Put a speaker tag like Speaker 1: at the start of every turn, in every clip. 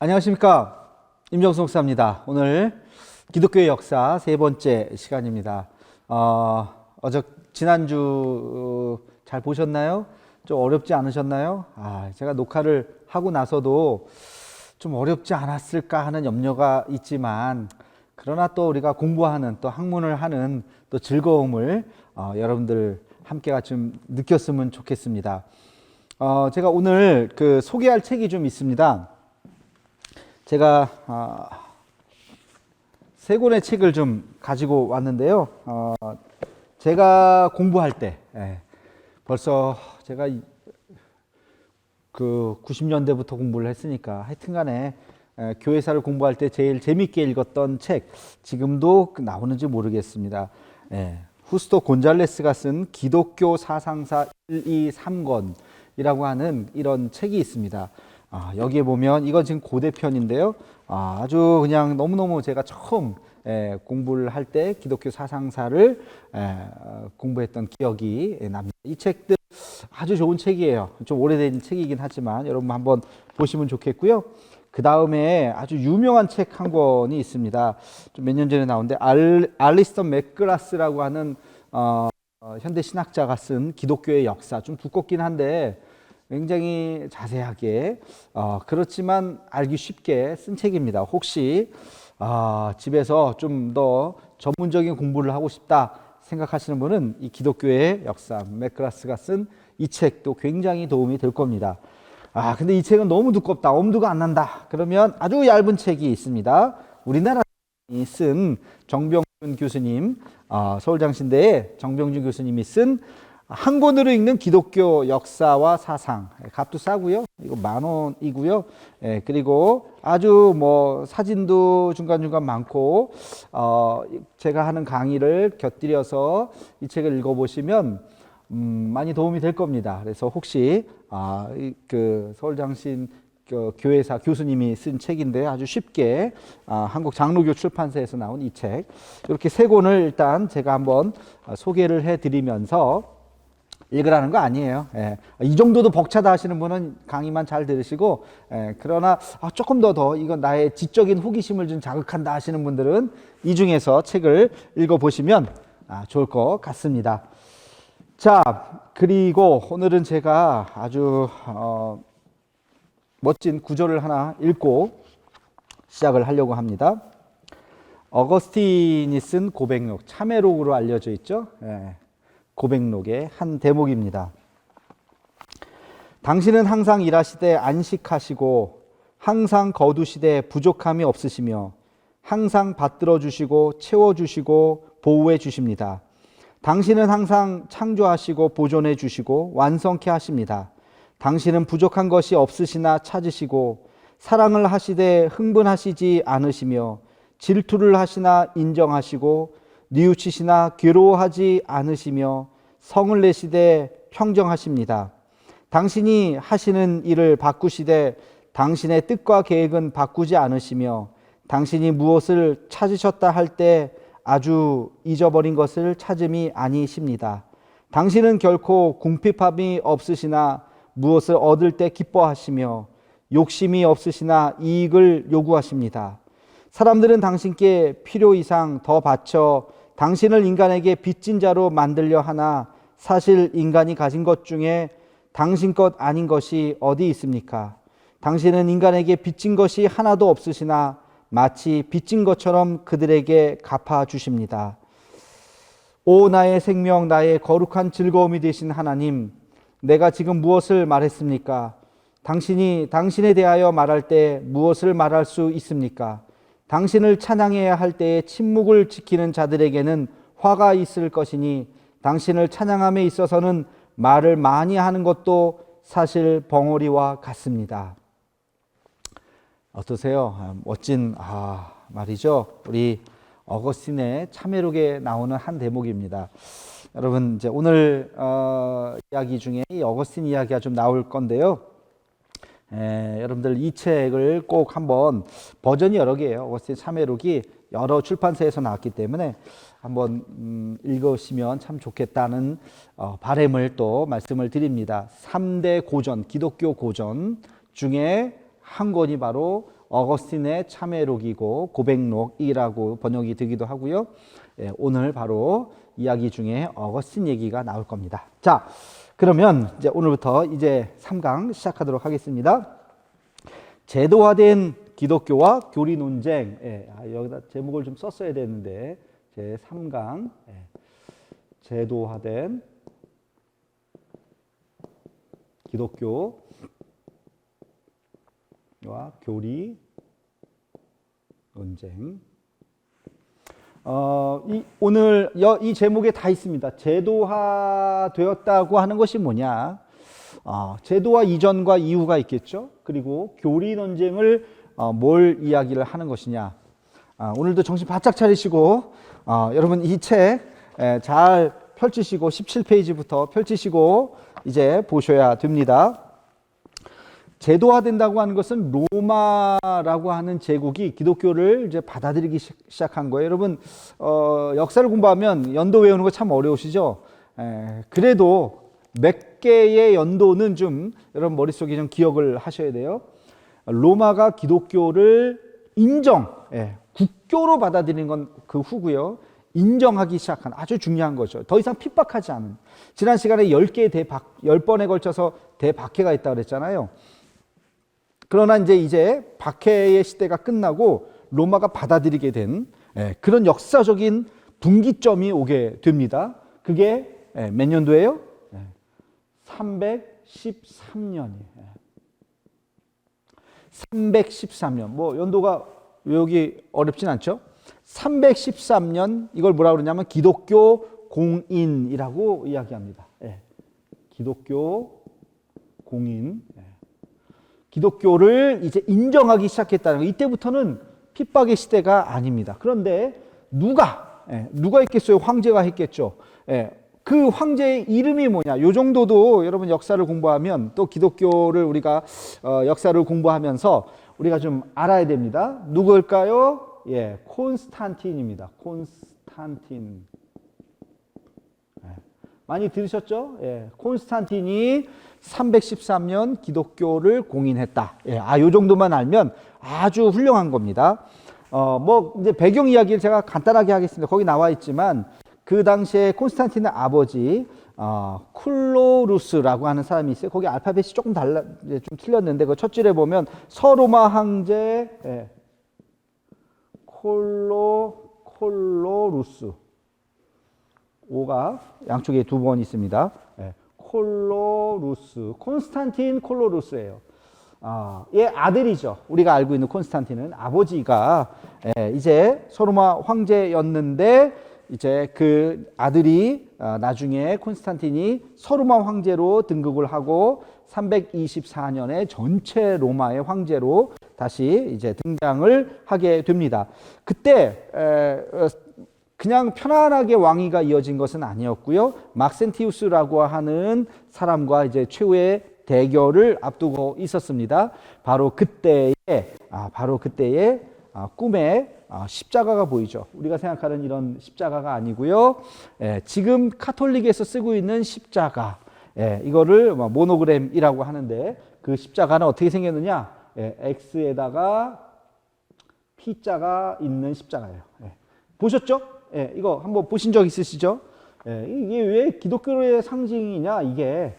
Speaker 1: 안녕하십니까, 임정수 목사입니다. 오늘 기독교의 역사 세 번째 시간입니다. 지난주 잘 보셨나요? 좀 어렵지 않으셨나요? 제가 녹화를 하고 나서도 좀 어렵지 않았을까 하는 염려가 있지만, 그러나 또 우리가 공부하는, 또 학문을 하는 또 즐거움을 여러분들 함께가 좀 느꼈으면 좋겠습니다. 제가 오늘 소개할 책이 좀 있습니다. 제가 세 권의 책을 좀 가지고 왔는데요. 제가 공부할 때, 벌써 제가 90년대부터 공부를 했으니까 하여튼간에 교회사를 공부할 때 제일 재밌게 읽었던 책, 지금도 나오는지 모르겠습니다. 후스토 곤잘레스가 쓴 기독교 사상사 1, 2, 3권이라고 하는 이런 책이 있습니다. 여기에 보면 이건 지금 고대편인데요. 아주 그냥 너무너무 제가 처음 공부를 할 때 기독교 사상사를 공부했던 기억이 납니다. 이 책들 아주 좋은 책이에요. 좀 오래된 책이긴 하지만 여러분 한번 보시면 좋겠고요. 그 다음에 아주 유명한 책 한 권이 있습니다. 좀 몇 년 전에 나온데 알리스터 맥그라스라고 하는 현대 신학자가 쓴 기독교의 역사, 좀 두껍긴 한데 굉장히 자세하게 그렇지만 알기 쉽게 쓴 책입니다. 혹시 집에서 좀 더 전문적인 공부를 하고 싶다 생각하시는 분은 이 기독교의 역사, 맥그라스가 쓴 이 책도 굉장히 도움이 될 겁니다. 근데 이 책은 너무 두껍다, 엄두가 안 난다 그러면 아주 얇은 책이 있습니다. 우리나라 쓴 정병준 교수님, 서울장신대의 정병준 교수님이 쓴 한 권으로 읽는 기독교 역사와 사상, 값도 싸고요. 이거 10,000원이고요. 그리고 아주 사진도 중간중간 많고, 제가 하는 강의를 곁들여서 이 책을 읽어보시면 많이 도움이 될 겁니다. 그래서 혹시 서울장신 교회사 교수님이 쓴 책인데 아주 쉽게 한국 장로교 출판사에서 나온 이 책, 이렇게 세 권을 일단 제가 한번 소개를 해드리면서, 읽으라는 거 아니에요. 이 정도도 벅차다 하시는 분은 강의만 잘 들으시고, 그러나 조금 더 이건 나의 지적인 호기심을 좀 자극한다 하시는 분들은 이 중에서 책을 읽어보시면 좋을 것 같습니다. 자, 그리고 오늘은 제가 아주 멋진 구절을 하나 읽고 시작을 하려고 합니다. 어거스틴이 쓴 고백록, 참회록으로 알려져 있죠. 고백록의 한 대목입니다. 당신은 항상 일하시되 안식하시고 항상 거두시되 부족함이 없으시며 항상 받들어 주시고 채워 주시고 보호해 주십니다. 당신은 항상 창조하시고 보존해 주시고 완성케 하십니다. 당신은 부족한 것이 없으시나 찾으시고 사랑을 하시되 흥분하시지 않으시며 질투를 하시나 인정하시고 뉘우치시나 괴로워하지 않으시며 성을 내시되 평정하십니다. 당신이 하시는 일을 바꾸시되 당신의 뜻과 계획은 바꾸지 않으시며 당신이 무엇을 찾으셨다 할 때 아주 잊어버린 것을 찾음이 아니십니다. 당신은 결코 궁핍함이 없으시나 무엇을 얻을 때 기뻐하시며 욕심이 없으시나 이익을 요구하십니다. 사람들은 당신께 필요 이상 더 바쳐 당신을 인간에게 빚진 자로 만들려 하나 사실 인간이 가진 것 중에 당신 것 아닌 것이 어디 있습니까? 당신은 인간에게 빚진 것이 하나도 없으시나 마치 빚진 것처럼 그들에게 갚아주십니다. 오 나의 생명, 나의 거룩한 즐거움이 되신 하나님, 내가 지금 무엇을 말했습니까? 당신이 당신에 대하여 말할 때 무엇을 말할 수 있습니까? 당신을 찬양해야 할 때에 침묵을 지키는 자들에게는 화가 있을 것이니 당신을 찬양함에 있어서는 말을 많이 하는 것도 사실 벙어리와 같습니다. 어떠세요? 멋진 말이죠. 우리 어거스틴의 참회록에 나오는 한 대목입니다. 여러분, 이제 오늘 이야기 중에 이 어거스틴 이야기가 좀 나올 건데요. 여러분들 이 책을 꼭 한번, 버전이 여러 개예요. 어거스틴 참회록이 여러 출판사에서 나왔기 때문에 한번 읽으시면 참 좋겠다는 바람을 또 말씀을 드립니다. 3대 고전, 기독교 고전 중에 한 권이 바로 어거스틴의 참회록이고 고백록이라고 번역이 되기도 하고요. 오늘 바로 이야기 중에 어거스틴 얘기가 나올 겁니다. 자, 그러면 이제 오늘부터 이제 3강 시작하도록 하겠습니다. 제도화된 기독교와 교리 논쟁. 여기다 제목을 좀 썼어야 되는데 제 3강 제도화된 기독교와 교리 논쟁. 오늘 이 제목에 다 있습니다. 제도화되었다고 하는 것이 뭐냐? 제도화 이전과 이후가 있겠죠. 그리고 교리 논쟁을 뭘 이야기를 하는 것이냐? 오늘도 정신 바짝 차리시고 여러분 이 책 잘 펼치시고 17페이지부터 펼치시고 이제 보셔야 됩니다. 제도화된다고 하는 것은 로마라고 하는 제국이 기독교를 이제 받아들이기 시작한 거예요. 여러분 역사를 공부하면 연도 외우는 거 참 어려우시죠? 그래도 몇 개의 연도는 좀 여러분 머릿속에 좀 기억을 하셔야 돼요. 로마가 기독교를 국교로 받아들이는 건 그 후고요. 인정하기 시작한 아주 중요한 거죠. 더 이상 핍박하지 않은. 지난 시간에 10번에 걸쳐서 대박해가 있다고 그랬잖아요. 그러나 이제 박해의 시대가 끝나고 로마가 받아들이게 된 그런 역사적인 분기점이 오게 됩니다. 그게 몇 년도예요? 313년이에요. 313년. 뭐 연도가 외우기 어렵진 않죠? 313년 이걸 뭐라고 그러냐면 기독교 공인이라고 이야기합니다. 기독교 공인. 기독교를 이제 인정하기 시작했다는 거. 이때부터는 핍박의 시대가 아닙니다. 그런데 누가 있겠어요? 황제가 했겠죠. 그 황제의 이름이 뭐냐? 요 정도도 여러분 역사를 공부하면 또 기독교를 우리가 역사를 공부하면서 우리가 좀 알아야 됩니다. 누구일까요? 콘스탄틴입니다. 콘스탄틴. 많이 들으셨죠? 콘스탄틴이 313년 기독교를 공인했다. 요 정도만 알면 아주 훌륭한 겁니다. 뭐 이제 배경 이야기를 제가 간단하게 하겠습니다. 거기 나와 있지만 그 당시에 콘스탄틴의 아버지 쿨로루스라고 하는 사람이 있어요. 거기 알파벳이 조금 좀 틀렸는데 그 첫 줄에 보면 서로마 황제 콜로루스. 오가 양쪽에 2번 있습니다. 콜로루스. 콘스탄틴 콜로루스예요. 얘 아들이죠. 우리가 알고 있는 콘스탄틴은 아버지가 이제 서로마 황제였는데 이제 그 아들이 나중에 콘스탄틴이 서로마 황제로 등극을 하고 324년에 전체 로마의 황제로 다시 이제 등장을 하게 됩니다. 그때 그냥 편안하게 왕위가 이어진 것은 아니었고요. 막센티우스라고 하는 사람과 이제 최후의 대결을 앞두고 있었습니다. 바로 그때에 꿈에 십자가가 보이죠. 우리가 생각하는 이런 십자가가 아니고요. 지금 카톨릭에서 쓰고 있는 십자가, 이거를 모노그램이라고 하는데 그 십자가는 어떻게 생겼느냐? X에다가 P자가 있는 십자가예요. 보셨죠? 이거 한번 보신 적 있으시죠? 이게 왜 기독교의 상징이냐? 이게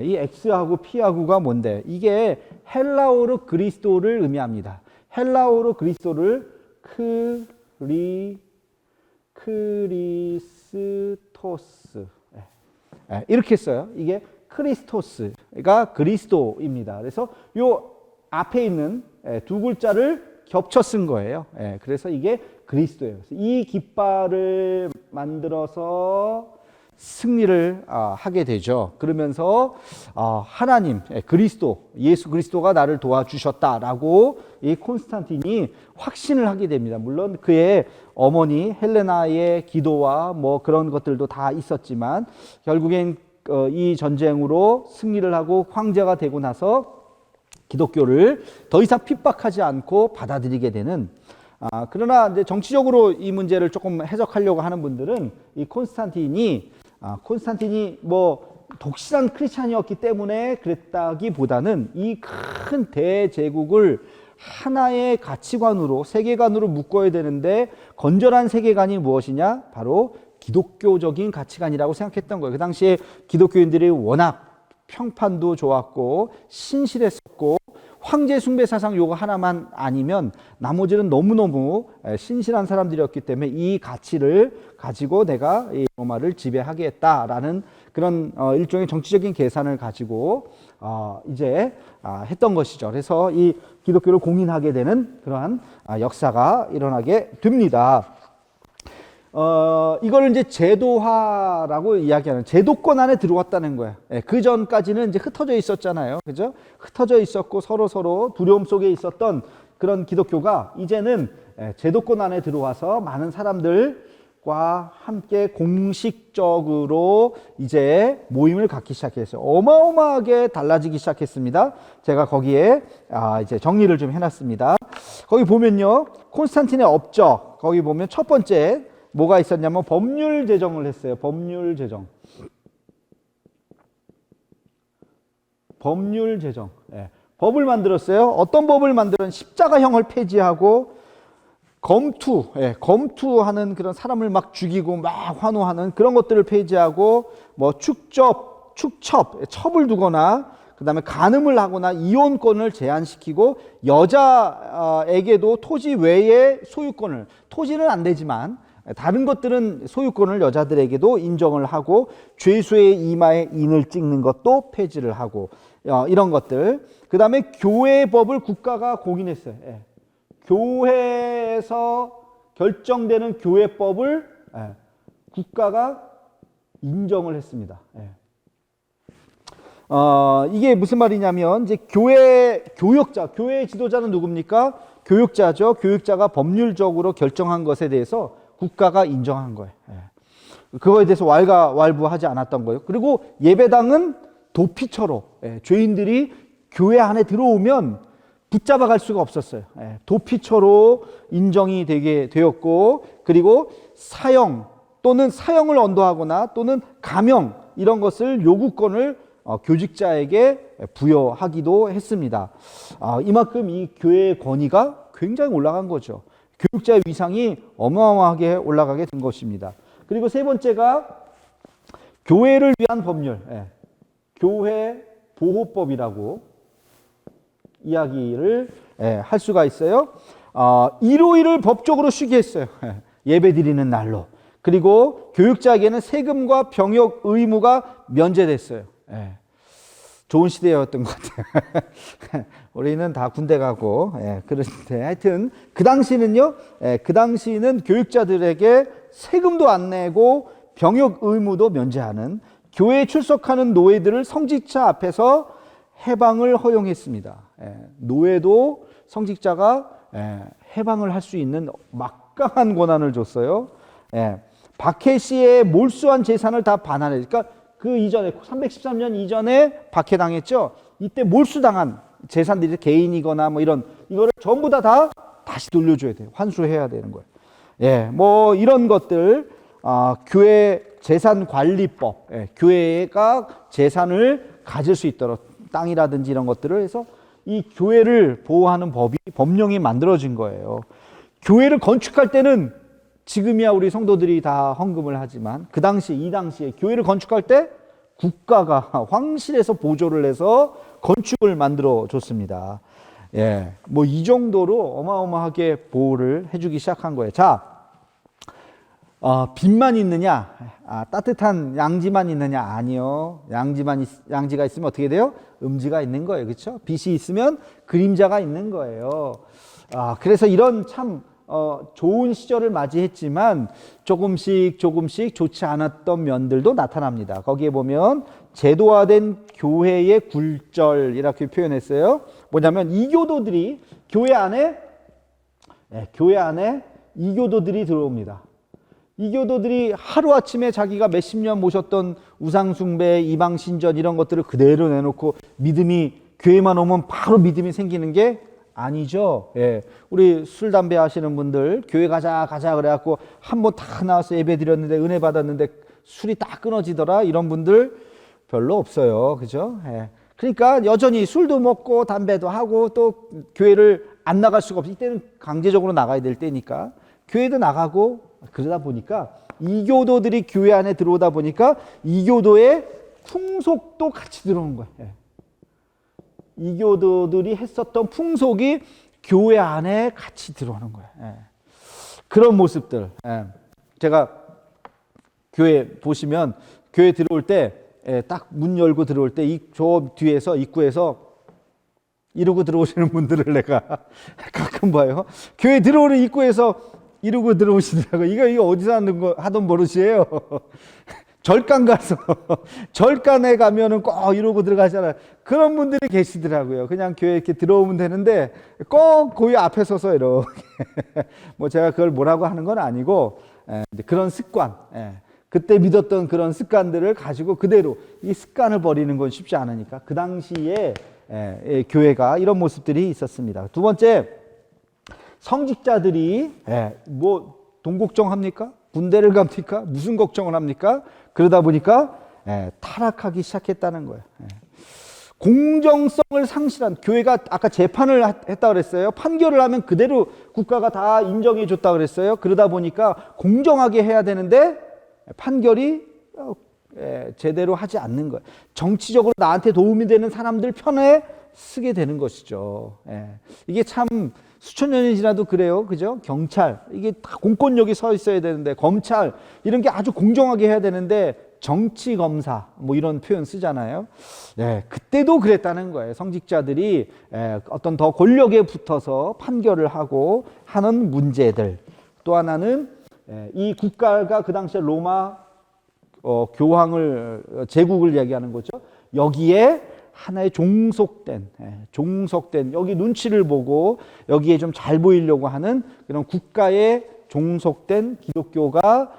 Speaker 1: 이 X하고 P하고가 뭔데? 이게 헬라어로 그리스도를 의미합니다. 헬라어로 그리스도를 크리스토스 이렇게 써요. 이게 크리스토스가 그리스도입니다. 그래서 요 앞에 있는 두 글자를 겹쳐 쓴 거예요. 그래서 이게 그리스도예요. 이 깃발을 만들어서 승리를 하게 되죠. 그러면서 하나님, 그리스도, 예수 그리스도가 나를 도와주셨다라고 이 콘스탄틴이 확신을 하게 됩니다. 물론 그의 어머니 헬레나의 기도와 뭐 그런 것들도 다 있었지만 결국엔 이 전쟁으로 승리를 하고 황제가 되고 나서 기독교를 더 이상 핍박하지 않고 받아들이게 되는. 그러나 이제 정치적으로 이 문제를 조금 해석하려고 하는 분들은 이 콘스탄틴이 뭐 독실한 크리스찬이었기 때문에 그랬다기보다는 이 큰 대제국을 하나의 가치관으로, 세계관으로 묶어야 되는데 건전한 세계관이 무엇이냐? 바로 기독교적인 가치관이라고 생각했던 거예요. 그 당시에 기독교인들이 워낙 평판도 좋았고 신실했었고 황제 숭배 사상 요거 하나만 아니면 나머지는 너무너무 신실한 사람들이었기 때문에 이 가치를 가지고 내가 이 로마를 지배하겠다라는 그런 일종의 정치적인 계산을 가지고 이제 했던 것이죠. 그래서 이 기독교를 공인하게 되는 그러한 역사가 일어나게 됩니다. 이걸 이제 제도화라고 이야기하는, 제도권 안에 들어왔다는 거예요. 그 전까지는 이제 흩어져 있었잖아요. 그죠? 흩어져 있었고 서로 두려움 속에 있었던 그런 기독교가 이제는 제도권 안에 들어와서 많은 사람들과 함께 공식적으로 이제 모임을 갖기 시작했어요. 어마어마하게 달라지기 시작했습니다. 제가 거기에 이제 정리를 좀 해놨습니다. 거기 보면요, 콘스탄틴의 업적, 거기 보면 첫 번째 뭐가 있었냐면 법률 제정을 했어요. 법률 제정. 법을 만들었어요. 어떤 법을 만들었냐면 십자가형을 폐지하고 검투하는 그런 사람을 막 죽이고 막 환호하는 그런 것들을 폐지하고 뭐 첩을 두거나 그다음에 간음을 하거나 이혼권을 제한시키고 여자에게도 토지 외의 소유권을, 토지는 안 되지만 다른 것들은 소유권을 여자들에게도 인정을 하고 죄수의 이마에 인을 찍는 것도 폐지를 하고 이런 것들. 그 다음에 교회법을 국가가 공인했어요. 교회에서 결정되는 교회법을 국가가 인정을 했습니다. 이게 무슨 말이냐면 이제 교회의 지도자는 누굽니까? 교육자죠. 교육자가 법률적으로 결정한 것에 대해서 국가가 인정한 거예요. 그거에 대해서 왈가왈부하지 않았던 거예요. 그리고 예배당은 도피처로 죄인들이 교회 안에 들어오면 붙잡아 갈 수가 없었어요. 도피처로 인정이 되게 되었고, 그리고 사형 또는 사형을 언도하거나 또는 감형 이런 것을 요구권을 교직자에게 부여하기도 했습니다. 이만큼 이 교회의 권위가 굉장히 올라간 거죠. 교육자의 위상이 어마어마하게 올라가게 된 것입니다. 그리고 세 번째가 교회를 위한 법률, 교회 보호법이라고 이야기를 할 수가 있어요. 일요일을 법적으로 쉬게 했어요. 예배 드리는 날로. 그리고 교육자에게는 세금과 병역 의무가 면제됐어요. 좋은 시대였던 것 같아요. 우리는 다 군대 가고 그런데 하여튼 그 당시는 교육자들에게 세금도 안 내고 병역 의무도 면제하는, 교회에 출석하는 노예들을 성직자 앞에서 해방을 허용했습니다. 노예도 성직자가 해방을 할 수 있는 막강한 권한을 줬어요. 박해시의 몰수한 재산을 다 반환해. 그러니까 그 이전에 313년 이전에 박해당했죠. 이때 몰수당한 재산들이 개인이거나 뭐 이거를 전부 다 다시 돌려줘야 돼요. 환수해야 되는 거예요. 뭐 이런 것들, 교회 재산관리법, 교회가 재산을 가질 수 있도록 땅이라든지 이런 것들을 해서 이 교회를 보호하는 법이, 법령이 만들어진 거예요. 교회를 건축할 때는 지금이야 우리 성도들이 다 헌금을 하지만 이 당시에 교회를 건축할 때 국가가 황실에서 보조를 해서 건축을 만들어 줬습니다. 뭐 이 정도로 어마어마하게 보호를 해주기 시작한 거예요. 자, 빚만 있느냐? 따뜻한 양지만 있느냐? 아니요. 양지가 있으면 어떻게 돼요? 음지가 있는 거예요. 그렇죠? 빚이 있으면 그림자가 있는 거예요. 그래서 이런 참 좋은 시절을 맞이했지만 조금씩 좋지 않았던 면들도 나타납니다. 거기에 보면 제도화된 교회의 굴절 이렇게 표현했어요. 뭐냐면 이교도들이 교회 안에 이교도들이 들어옵니다. 이교도들이 하루아침에 자기가 몇십 년 모셨던 우상숭배, 이방신전 이런 것들을 그대로 내놓고 교회만 오면 바로 믿음이 생기는 게 아니죠. 우리 술, 담배 하시는 분들 교회 가자 그래갖고 한 번 다 나와서 예배 드렸는데 은혜 받았는데 술이 딱 끊어지더라, 이런 분들 별로 없어요. 그죠? 그러니까 여전히 술도 먹고 담배도 하고 또 교회를 안 나갈 수가 없어. 이때는 강제적으로 나가야 될 때니까 교회도 나가고 그러다 보니까 이교도들이 교회 안에 들어오다 보니까 이교도의 풍속도 같이 들어오는 거예요. 예. 이교도들이 했었던 풍속이 교회 안에 같이 들어오는 거예요. 예. 그런 모습들. 예. 제가 교회 보시면 교회 들어올 때 딱 문 열고 들어올 때 저 뒤에서 입구에서 이러고 들어오시는 분들을 내가 가끔 봐요. 교회 들어오는 입구에서 이러고 들어오시더라고요. 이거 어디서 하던 버릇이에요. 절간 가서 절간에 가면은 꼭 이러고 들어가잖아요. 그런 분들이 계시더라고요. 그냥 교회 이렇게 들어오면 되는데 꼭 교회 앞에 서서 이렇게 뭐 제가 그걸 뭐라고 하는 건 아니고 그런 습관, 그때 믿었던 그런 습관들을 가지고 그대로 이 습관을 버리는 건 쉽지 않으니까 그 당시에 교회가 이런 모습들이 있었습니다. 두 번째, 성직자들이 뭐 돈 걱정합니까? 군대를 갑니까? 무슨 걱정을 합니까? 그러다 보니까 타락하기 시작했다는 거예요. 공정성을 상실한 교회가 아까 재판을 했다 그랬어요. 판결을 하면 그대로 국가가 다 인정해 줬다 그랬어요. 그러다 보니까 공정하게 해야 되는데 판결이 제대로 하지 않는 거예요. 정치적으로 나한테 도움이 되는 사람들 편에 쓰게 되는 것이죠. 이게 참 수천 년이 지나도 그래요. 그죠? 경찰, 이게 다 공권력이 서 있어야 되는데, 검찰, 이런 게 아주 공정하게 해야 되는데, 정치검사, 뭐 이런 표현 쓰잖아요. 그때도 그랬다는 거예요. 성직자들이 어떤 더 권력에 붙어서 판결을 하고 하는 문제들. 또 하나는 이 국가가 그 당시에 로마 교황을, 제국을 이야기하는 거죠. 여기에 하나의 종속된 여기 눈치를 보고 여기에 좀 잘 보이려고 하는 그런 국가의 종속된 기독교가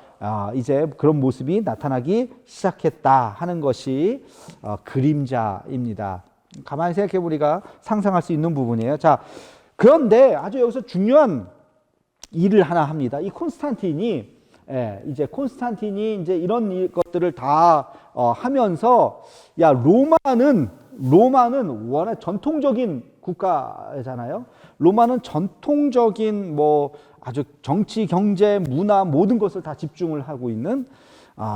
Speaker 1: 이제 그런 모습이 나타나기 시작했다 하는 것이 그림자입니다. 가만히 생각해 우리가 상상할 수 있는 부분이에요. 자, 그런데 아주 여기서 중요한 일을 하나 합니다. 이 콘스탄틴이 이제 이런 것들을 다 하면서 야, 로마는 워낙 전통적인 국가잖아요. 로마는 전통적인 뭐 아주 정치, 경제, 문화 모든 것을 다 집중을 하고 있는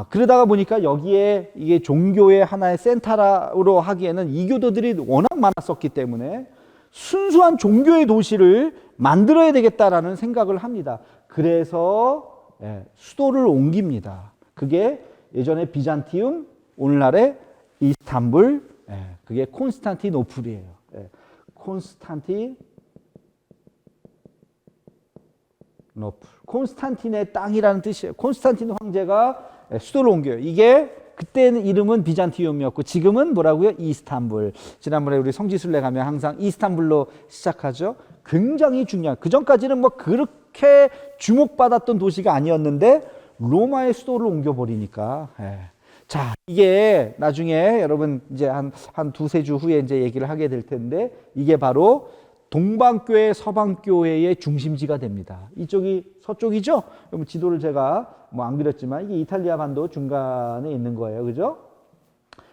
Speaker 1: 그러다가 보니까 여기에 이게 종교의 하나의 센터로 하기에는 이교도들이 워낙 많았었기 때문에 순수한 종교의 도시를 만들어야 되겠다라는 생각을 합니다. 그래서 수도를 옮깁니다. 그게 예전에 비잔티움, 오늘날의 이스탄불, 그게 콘스탄티노플이에요. 콘스탄틴의 땅이라는 뜻이에요. 콘스탄틴 황제가 수도를 옮겨요. 이게 그때는 이름은 비잔티움이었고 지금은 뭐라고요? 이스탄불. 지난번에 우리 성지순례 가면 항상 이스탄불로 시작하죠. 굉장히 중요한, 그 전까지는 뭐 그렇게 주목받았던 도시가 아니었는데 로마의 수도를 옮겨버리니까. 자, 이게 나중에 여러분 이제 한 두세 주 후에 이제 얘기를 하게 될 텐데 이게 바로 동방교회, 서방교회의 중심지가 됩니다. 이쪽이 서쪽이죠? 그럼 지도를 제가 뭐 안 그렸지만 이게 이탈리아 반도 중간에 있는 거예요. 그죠?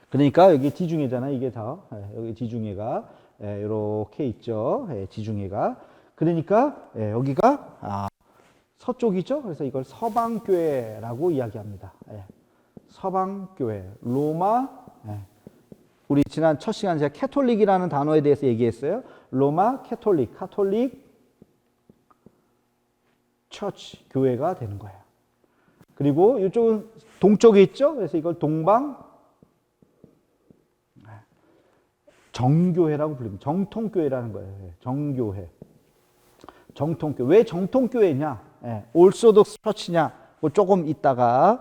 Speaker 1: 그러니까 여기 지중해잖아요. 이게 다. 여기 지중해가 이렇게 있죠. 지중해가. 그러니까 여기가 서쪽이죠. 그래서 이걸 서방교회라고 이야기합니다. 서방교회, 로마, 우리 지난 첫 시간에 제가 캐톨릭이라는 단어에 대해서 얘기했어요. 로마 캐톨릭 처치, 교회가 되는 거예요. 그리고 이쪽은 동쪽에 있죠. 그래서 이걸 동방 정교회라고 불립니다. 정통교회라는 거예요. 정교회. 정통교회. 왜 정통교회냐? 올소독스 처치냐? 뭐 조금 있다가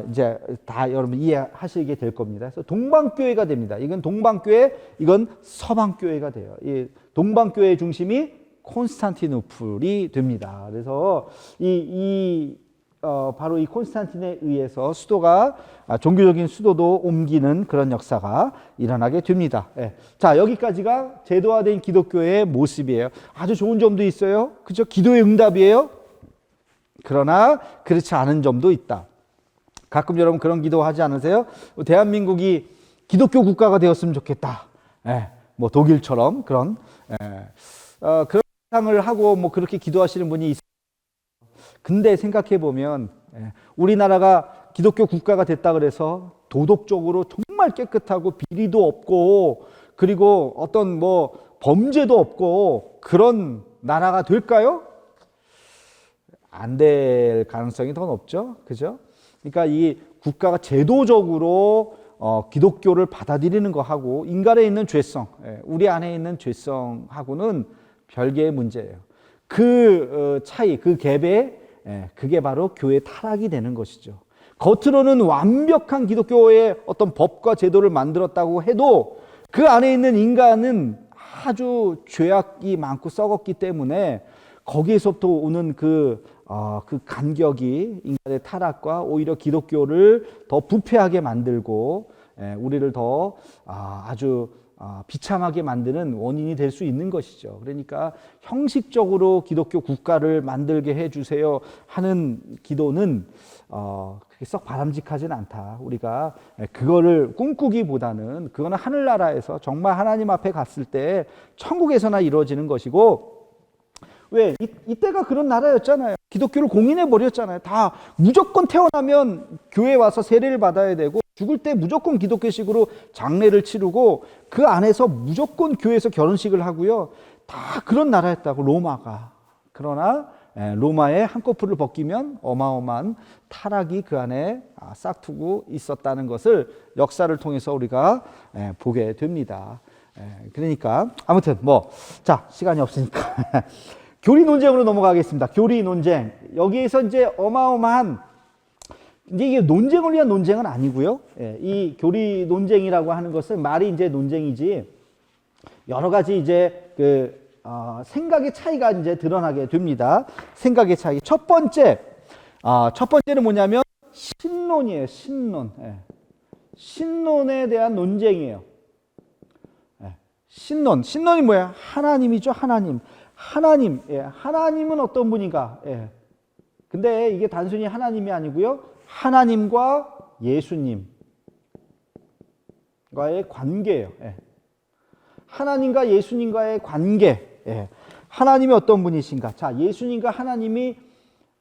Speaker 1: 이제 다 여러분 이해하시게 될 겁니다. 그래서 동방교회가 됩니다. 이건 동방교회, 이건 서방교회가 돼요. 이 동방교회의 중심이 콘스탄티노플이 됩니다. 그래서 바로 이 콘스탄틴에 의해서 수도가 종교적인 수도도 옮기는 그런 역사가 일어나게 됩니다. 자, 여기까지가 제도화된 기독교의 모습이에요. 아주 좋은 점도 있어요. 그죠? 기도의 응답이에요. 그러나 그렇지 않은 점도 있다. 가끔 여러분 그런 기도하지 않으세요? 대한민국이 기독교 국가가 되었으면 좋겠다. 뭐 독일처럼 그런 그런 상을 하고 뭐 그렇게 기도하시는 분이 있어요. 근데 생각해 보면 우리나라가 기독교 국가가 됐다 그래서 도덕적으로 정말 깨끗하고 비리도 없고 그리고 어떤 뭐 범죄도 없고 그런 나라가 될까요? 안 될 가능성이 더 높죠. 그죠? 그러니까 이 국가가 제도적으로 기독교를 받아들이는 거하고 인간에 있는 죄성, 우리 안에 있는 죄성하고는 별개의 문제예요. 그 차이, 그 갭에 그게 바로 교회 타락이 되는 것이죠. 겉으로는 완벽한 기독교의 어떤 법과 제도를 만들었다고 해도 그 안에 있는 인간은 아주 죄악이 많고 썩었기 때문에 거기에서부터 오는 그 간격이 인간의 타락과 오히려 기독교를 더 부패하게 만들고 우리를 더 아주 비참하게 만드는 원인이 될 수 있는 것이죠. 그러니까 형식적으로 기독교 국가를 만들게 해주세요 하는 기도는 그게 썩 바람직하지는 않다. 우리가 그거를 꿈꾸기보다는 그거는 하늘나라에서 정말 하나님 앞에 갔을 때 천국에서나 이루어지는 것이고 왜? 이때가 그런 나라였잖아요. 기독교를 공인해 버렸잖아요. 다 무조건 태어나면 교회 와서 세례를 받아야 되고 죽을 때 무조건 기독교식으로 장례를 치르고 그 안에서 무조건 교회에서 결혼식을 하고요. 다 그런 나라였다고 로마가. 그러나 로마의 한꺼풀을 벗기면 어마어마한 타락이 그 안에 싹트고 있었다는 것을 역사를 통해서 우리가 보게 됩니다. 그러니까 아무튼 자 시간이 없으니까 교리 논쟁으로 넘어가겠습니다. 교리 논쟁. 여기에서 이제 어마어마한 이제 이게 논쟁을 위한 논쟁은 아니고요. 이 교리 논쟁이라고 하는 것은 말이 이제 논쟁이지 여러 가지 이제 생각의 차이가 이제 드러나게 됩니다. 생각의 차이. 첫 번째는 뭐냐면 신론이에요. 신론. 신론에 대한 논쟁이에요. 신론이 뭐야? 하나님이죠. 하나님. 하나님은 어떤 분인가? 근데 이게 단순히 하나님이 아니고요. 하나님과 예수님과의 관계예요. 하나님과 예수님과의 관계. 하나님이 어떤 분이신가? 자, 예수님과 하나님이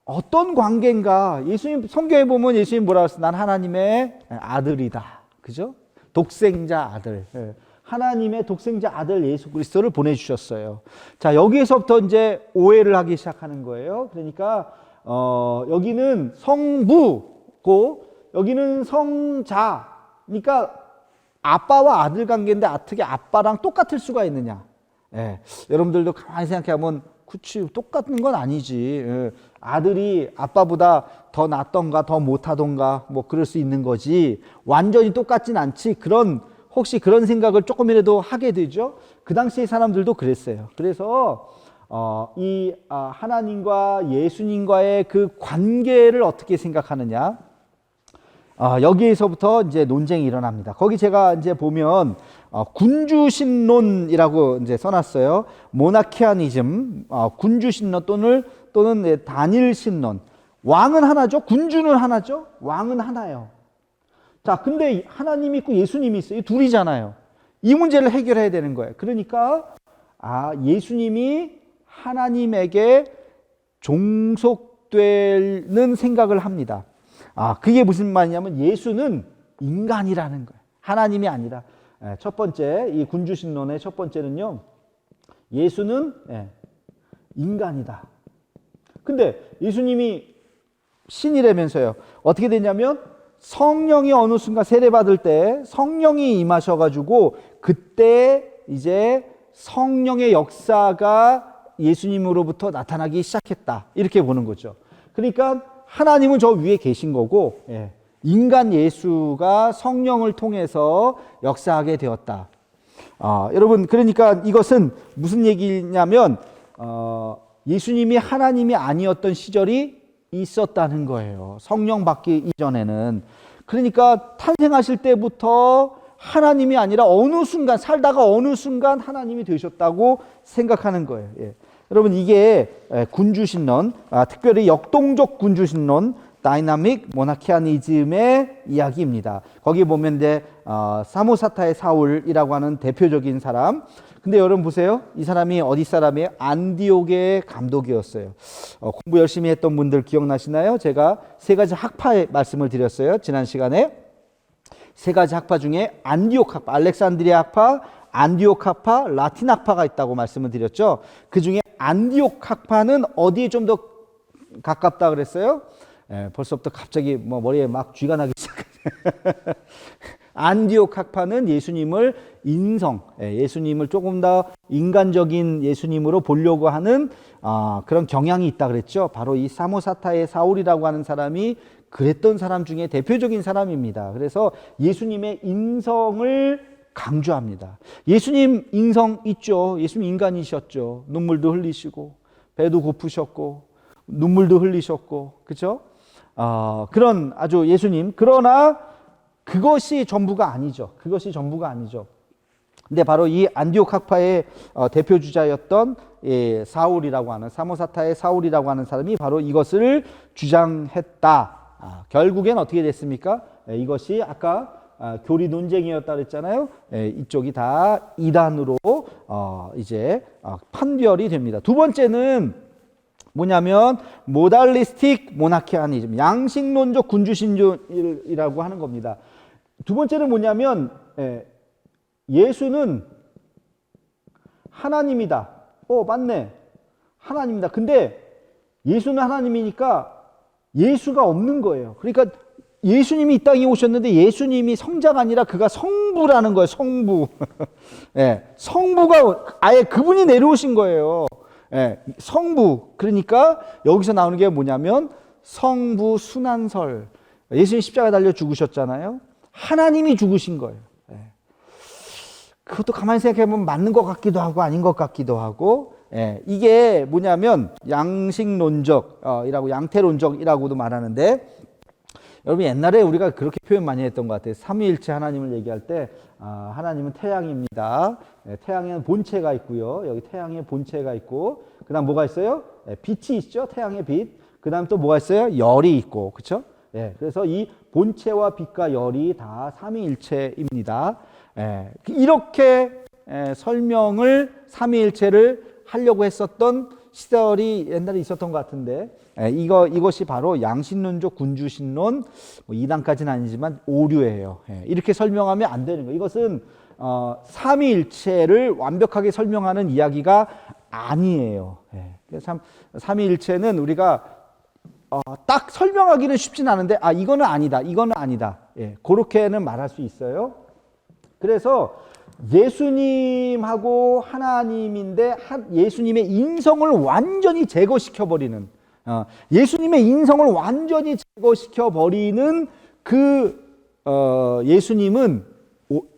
Speaker 1: 어떤 관계인가? 예수님 성경에 보면 예수님 뭐라고 했어요? 난 하나님의 아들이다. 그죠? 독생자 아들. 하나님의 독생자 아들 예수 그리스도를 보내주셨어요. 자, 여기에서부터 이제 오해를 하기 시작하는 거예요. 그러니까 여기는 성부고 여기는 성자. 그러니까 아빠와 아들 관계인데 어떻게 아빠랑 똑같을 수가 있느냐? 여러분들도 가만히 생각해보면 그치 똑같은 건 아니지. 아들이 아빠보다 더 낫던가 더 못하던가 뭐 그럴 수 있는 거지. 완전히 똑같진 않지. 혹시 그런 생각을 조금이라도 하게 되죠. 그 당시의 사람들도 그랬어요. 그래서 하나님과 예수님과의 그 관계를 어떻게 생각하느냐. 여기에서부터 이제 논쟁이 일어납니다. 거기 제가 이제 보면 군주신론이라고 이제 써놨어요. 모나키아니즘, 군주신론 또는 단일신론. 왕은 하나죠. 군주는 하나죠. 왕은 하나예요. 자, 근데 하나님이 있고 예수님이 있어요. 이 둘이잖아요. 이 문제를 해결해야 되는 거예요. 그러니까 예수님이 하나님에게 종속되는 생각을 합니다. 그게 무슨 말이냐면 예수는 인간이라는 거예요. 하나님이 아니라. 첫 번째, 이 군주신론의 첫 번째는요. 예수는 인간이다. 근데 예수님이 신이라면서요. 어떻게 되냐면 성령이 어느 순간 세례받을 때 성령이 임하셔가지고 그때 이제 성령의 역사가 예수님으로부터 나타나기 시작했다. 이렇게 보는 거죠. 그러니까 하나님은 저 위에 계신 거고 인간 예수가 성령을 통해서 역사하게 되었다. 여러분 그러니까 이것은 무슨 얘기냐면 예수님이 하나님이 아니었던 시절이 있었다는 거예요. 성령 받기 이전에는. 그러니까 탄생하실 때부터 하나님이 아니라 어느 순간 살다가 어느 순간 하나님이 되셨다고 생각하는 거예요. 여러분 이게 군주신론, 특별히 역동적 군주신론, 다이나믹 모나키아니즘의 이야기입니다. 거기 보면 이제 사모사타의 사울이라고 하는 대표적인 사람. 근데 여러분 보세요. 이 사람이 어디 사람이에요? 안디옥의 감독이었어요. 공부 열심히 했던 분들 기억나시나요? 제가 세 가지 학파의 말씀을 드렸어요. 지난 시간에. 세 가지 학파 중에 안디옥 학파, 알렉산드리아 학파, 안디옥 학파, 라틴 학파가 있다고 말씀을 드렸죠. 그 중에 안디옥 학파는 어디에 좀 더 가깝다 그랬어요? 벌써부터 갑자기 뭐 머리에 막 쥐가 나기 시작해요. 안디옥 학파는 예수님을 예수님을 조금 더 인간적인 예수님으로 보려고 하는 그런 경향이 있다 그랬죠. 바로 이 사모사타의 사울이라고 하는 사람이 그랬던 사람 중에 대표적인 사람입니다. 그래서 예수님의 인성을 강조합니다. 예수님 인성 있죠. 예수님 인간이셨죠. 눈물도 흘리시고 배도 고프셨고 눈물도 흘리셨고 그렇죠? 그런 아주 예수님. 그러나 그것이 전부가 아니죠. 그것이 전부가 아니죠. 근데 바로 이 안디옥 학파의 대표 주자였던 사울이라고 하는 사모사타의 사울이라고 하는 사람이 바로 이것을 주장했다. 결국엔 어떻게 됐습니까? 이것이 아까 교리 논쟁이었다 그랬잖아요. 이쪽이 다 이단으로 이제 판별이 됩니다. 두 번째는 뭐냐면 모달리스틱 모나키아니즘, 양식론적 군주신조이라고 하는 겁니다. 두 번째는 뭐냐면 예수는 하나님이다. 맞네. 하나님이다. 근데 예수는 하나님이니까 예수가 없는 거예요. 그러니까 예수님이 이 땅에 오셨는데 예수님이 성자가 아니라 그가 성부라는 거예요. 성부. 성부가 아예 그분이 내려오신 거예요. 성부. 그러니까 여기서 나오는 게 뭐냐면 성부 순환설. 예수님 십자가에 달려 죽으셨잖아요. 하나님이 죽으신 거예요. 그것도 가만히 생각해보면 맞는 것 같기도 하고 아닌 것 같기도 하고. 이게 뭐냐면 양식론적이라고 양태론적이라고도 말하는데, 여러분 옛날에 우리가 그렇게 표현 많이 했던 것 같아요. 삼위일체 하나님을 얘기할 때 하나님은 태양입니다. 태양에는 본체가 있고요. 여기 태양의 본체가 있고, 그 다음 뭐가 있어요? 빛이 있죠. 태양의 빛. 그 다음 또 뭐가 있어요? 열이 있고, 그렇죠? 그래서 이 본체와 빛과 열이 다 삼위일체입니다. 이렇게 설명을 삼위일체를 하려고 했었던 시절이 옛날에 있었던 것 같은데, 이것이 바로 양신론적 군주신론, 뭐 2단까지는 아니지만 오류예요. 이렇게 설명하면 안 되는 거예요. 이것은 삼위일체를 완벽하게 설명하는 이야기가 아니에요. 그래서 삼위일체는 우리가 딱 설명하기는 쉽진 않은데, 이거는 아니다, 이거는 아니다. 그렇게는 말할 수 있어요. 그래서 예수님하고 하나님인데 예수님의 인성을 완전히 제거시켜버리는, 예수님의 인성을 완전히 제거시켜버리는 예수님은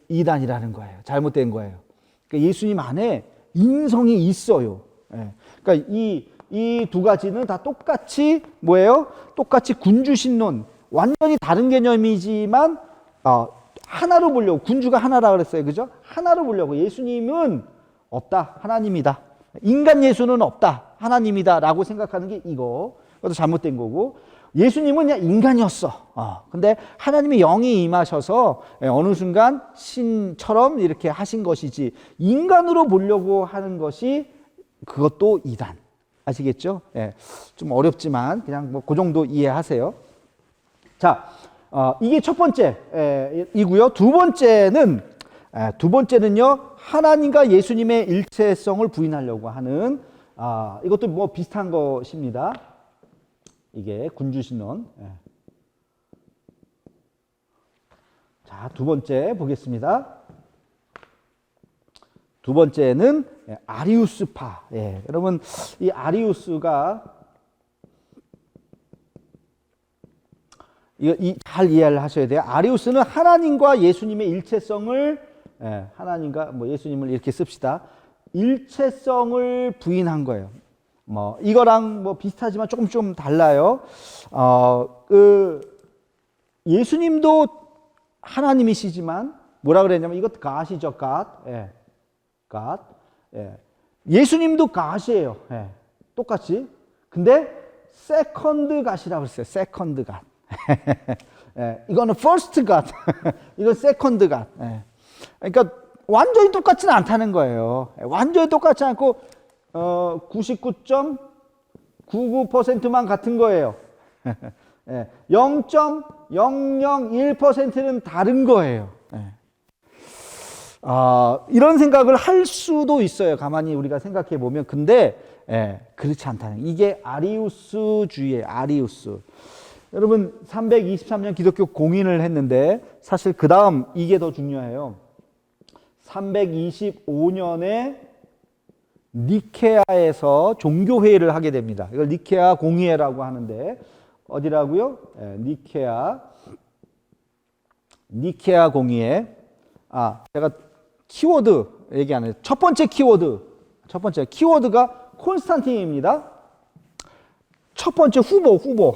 Speaker 1: 이단이라는 거예요. 잘못된 거예요. 그러니까 예수님 안에 인성이 있어요. 그러니까 이 두 가지는 다 똑같이 뭐예요? 똑같이 군주신론, 완전히 다른 개념이지만 하나로 보려고, 군주가 하나라 그랬어요. 그죠? 하나로 보려고. 예수님은 없다. 하나님이다. 인간 예수는 없다. 하나님이다. 라고 생각하는 게 그것도 잘못된 거고, 예수님은 그냥 인간이었어. 근데 하나님의 영이 임하셔서 어느 순간 신처럼 이렇게 하신 것이지, 인간으로 보려고 하는 것이 그것도 이단. 아시겠죠? 좀 어렵지만 그냥 뭐 그 정도 이해하세요. 자, 이게 첫 번째 이고요. 두 번째는요, 하나님과 예수님의 일체성을 부인하려고 하는, 이것도 뭐 비슷한 것입니다. 이게 군주신론. 자, 두 번째 보겠습니다. 두 번째는 아리우스파. 여러분, 이 아리우스가 잘 이해를 하셔야 돼요. 아리우스는 하나님과 예수님의 일체성을, 하나님과 뭐 예수님을 이렇게 씁시다. 일체성을 부인한 거예요. 뭐 이거랑 뭐 비슷하지만 조금 좀 달라요. 예수님도 하나님이시지만 뭐라 그랬냐면, 이것 God이죠, God. God. 예수님도 God이에요. 똑같이. 근데 세컨드 갓이라고 했어요. 세컨드 갓. 예, 이거는 퍼스트 갓. 이건 세컨드 갓. 예. 그러니까 완전히 똑같지는 않다는 거예요. 예, 완전히 똑같지 않고 99.99%만 같은 거예요. 예, 0.001%는 다른 거예요. 예. 이런 생각을 할 수도 있어요. 가만히 우리가 생각해 보면. 근데 그렇지 않다는, 이게 아리우스주의예요. 아리우스. 여러분 323년 기독교 공인을 했는데 사실 그 다음 이게 더 중요해요. 325년에 니케아에서 종교회의를 하게 됩니다. 이걸 니케아 공의회라고 하는데 어디라고요? 니케아 공의회. 제가 키워드 얘기 안 해요. 첫 번째 키워드가 콘스탄틴입니다. 첫 번째 후보.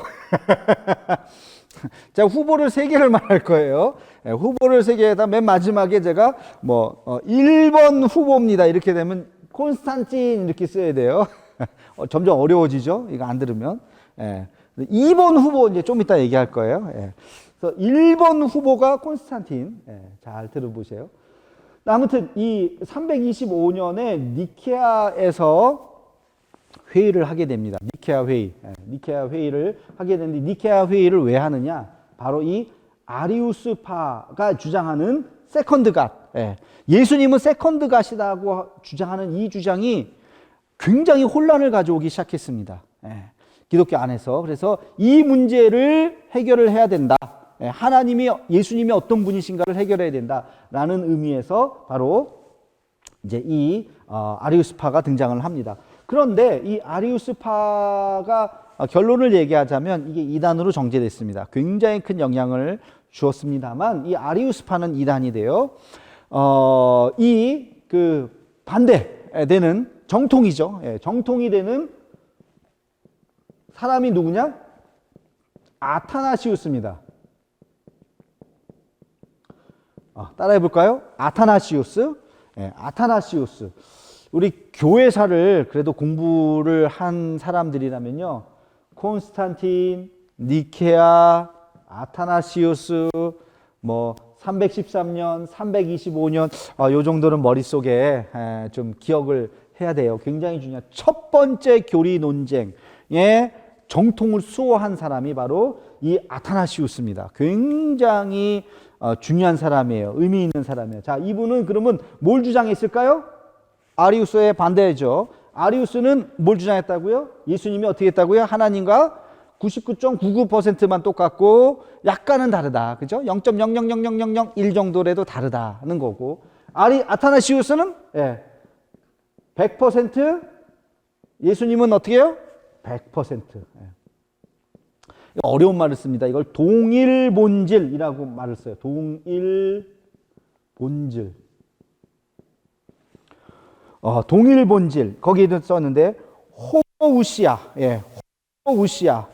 Speaker 1: 제가 후보를 3개를 말할 거예요. 후보를 3개에다 맨 마지막에 제가 1번 후보입니다. 이렇게 되면 콘스탄틴 이렇게 써야 돼요. 점점 어려워지죠. 이거 안 들으면. 2번 후보 이제 좀 이따 얘기할 거예요. 그래서 1번 후보가 콘스탄틴. 잘 들어보세요. 아무튼 이 325년에 니케아에서 회의를 하게 됩니다. 니케아 회의를 하게 되는데, 니케아 회의를 왜 하느냐? 바로 이 아리우스파가 주장하는 세컨드 갓. 예수님은 세컨드 갓이라고 주장하는 이 주장이 굉장히 혼란을 가져오기 시작했습니다. 기독교 안에서. 그래서 이 문제를 해결을 해야 된다. 예수님이 어떤 분이신가를 해결해야 된다라는 의미에서 바로 이제 이 아리우스파가 등장을 합니다. 그런데 이 아리우스파가 결론을 얘기하자면 이게 이단으로 정제됐습니다. 굉장히 큰 영향을 주었습니다만 이 아리우스파는 이단이 돼요. 이 그 반대되는 정통이죠. 정통이 되는 사람이 누구냐? 아타나시우스입니다. 따라해 볼까요? 아타나시우스. 아타나시우스. 우리 교회사를 그래도 공부를 한 사람들이라면요, 콘스탄틴, 니케아, 아타나시우스, 313년, 325년, 요 정도는 머릿속에 좀 기억을 해야 돼요. 굉장히 중요한 첫 번째 교리 논쟁의 정통을 수호한 사람이 바로 이 아타나시우스입니다. 굉장히 중요한 사람이에요. 의미 있는 사람이에요. 자, 이분은 그러면 뭘 주장했을까요? 아리우스에 반대죠. 아리우스는 뭘 주장했다고요? 예수님이 어떻게 했다고요? 하나님과 99.99%만 똑같고 약간은 다르다. 그죠? 0.0000001 정도라도 다르다는 거고. 아타나시우스는 100%, 예수님은 어떻게 해요? 100%. 어려운 말을 씁니다. 이걸 동일본질이라고 말을 써요. 동일본질. 동일본질. 거기에도 썼는데 호모우시아. 호모우시아.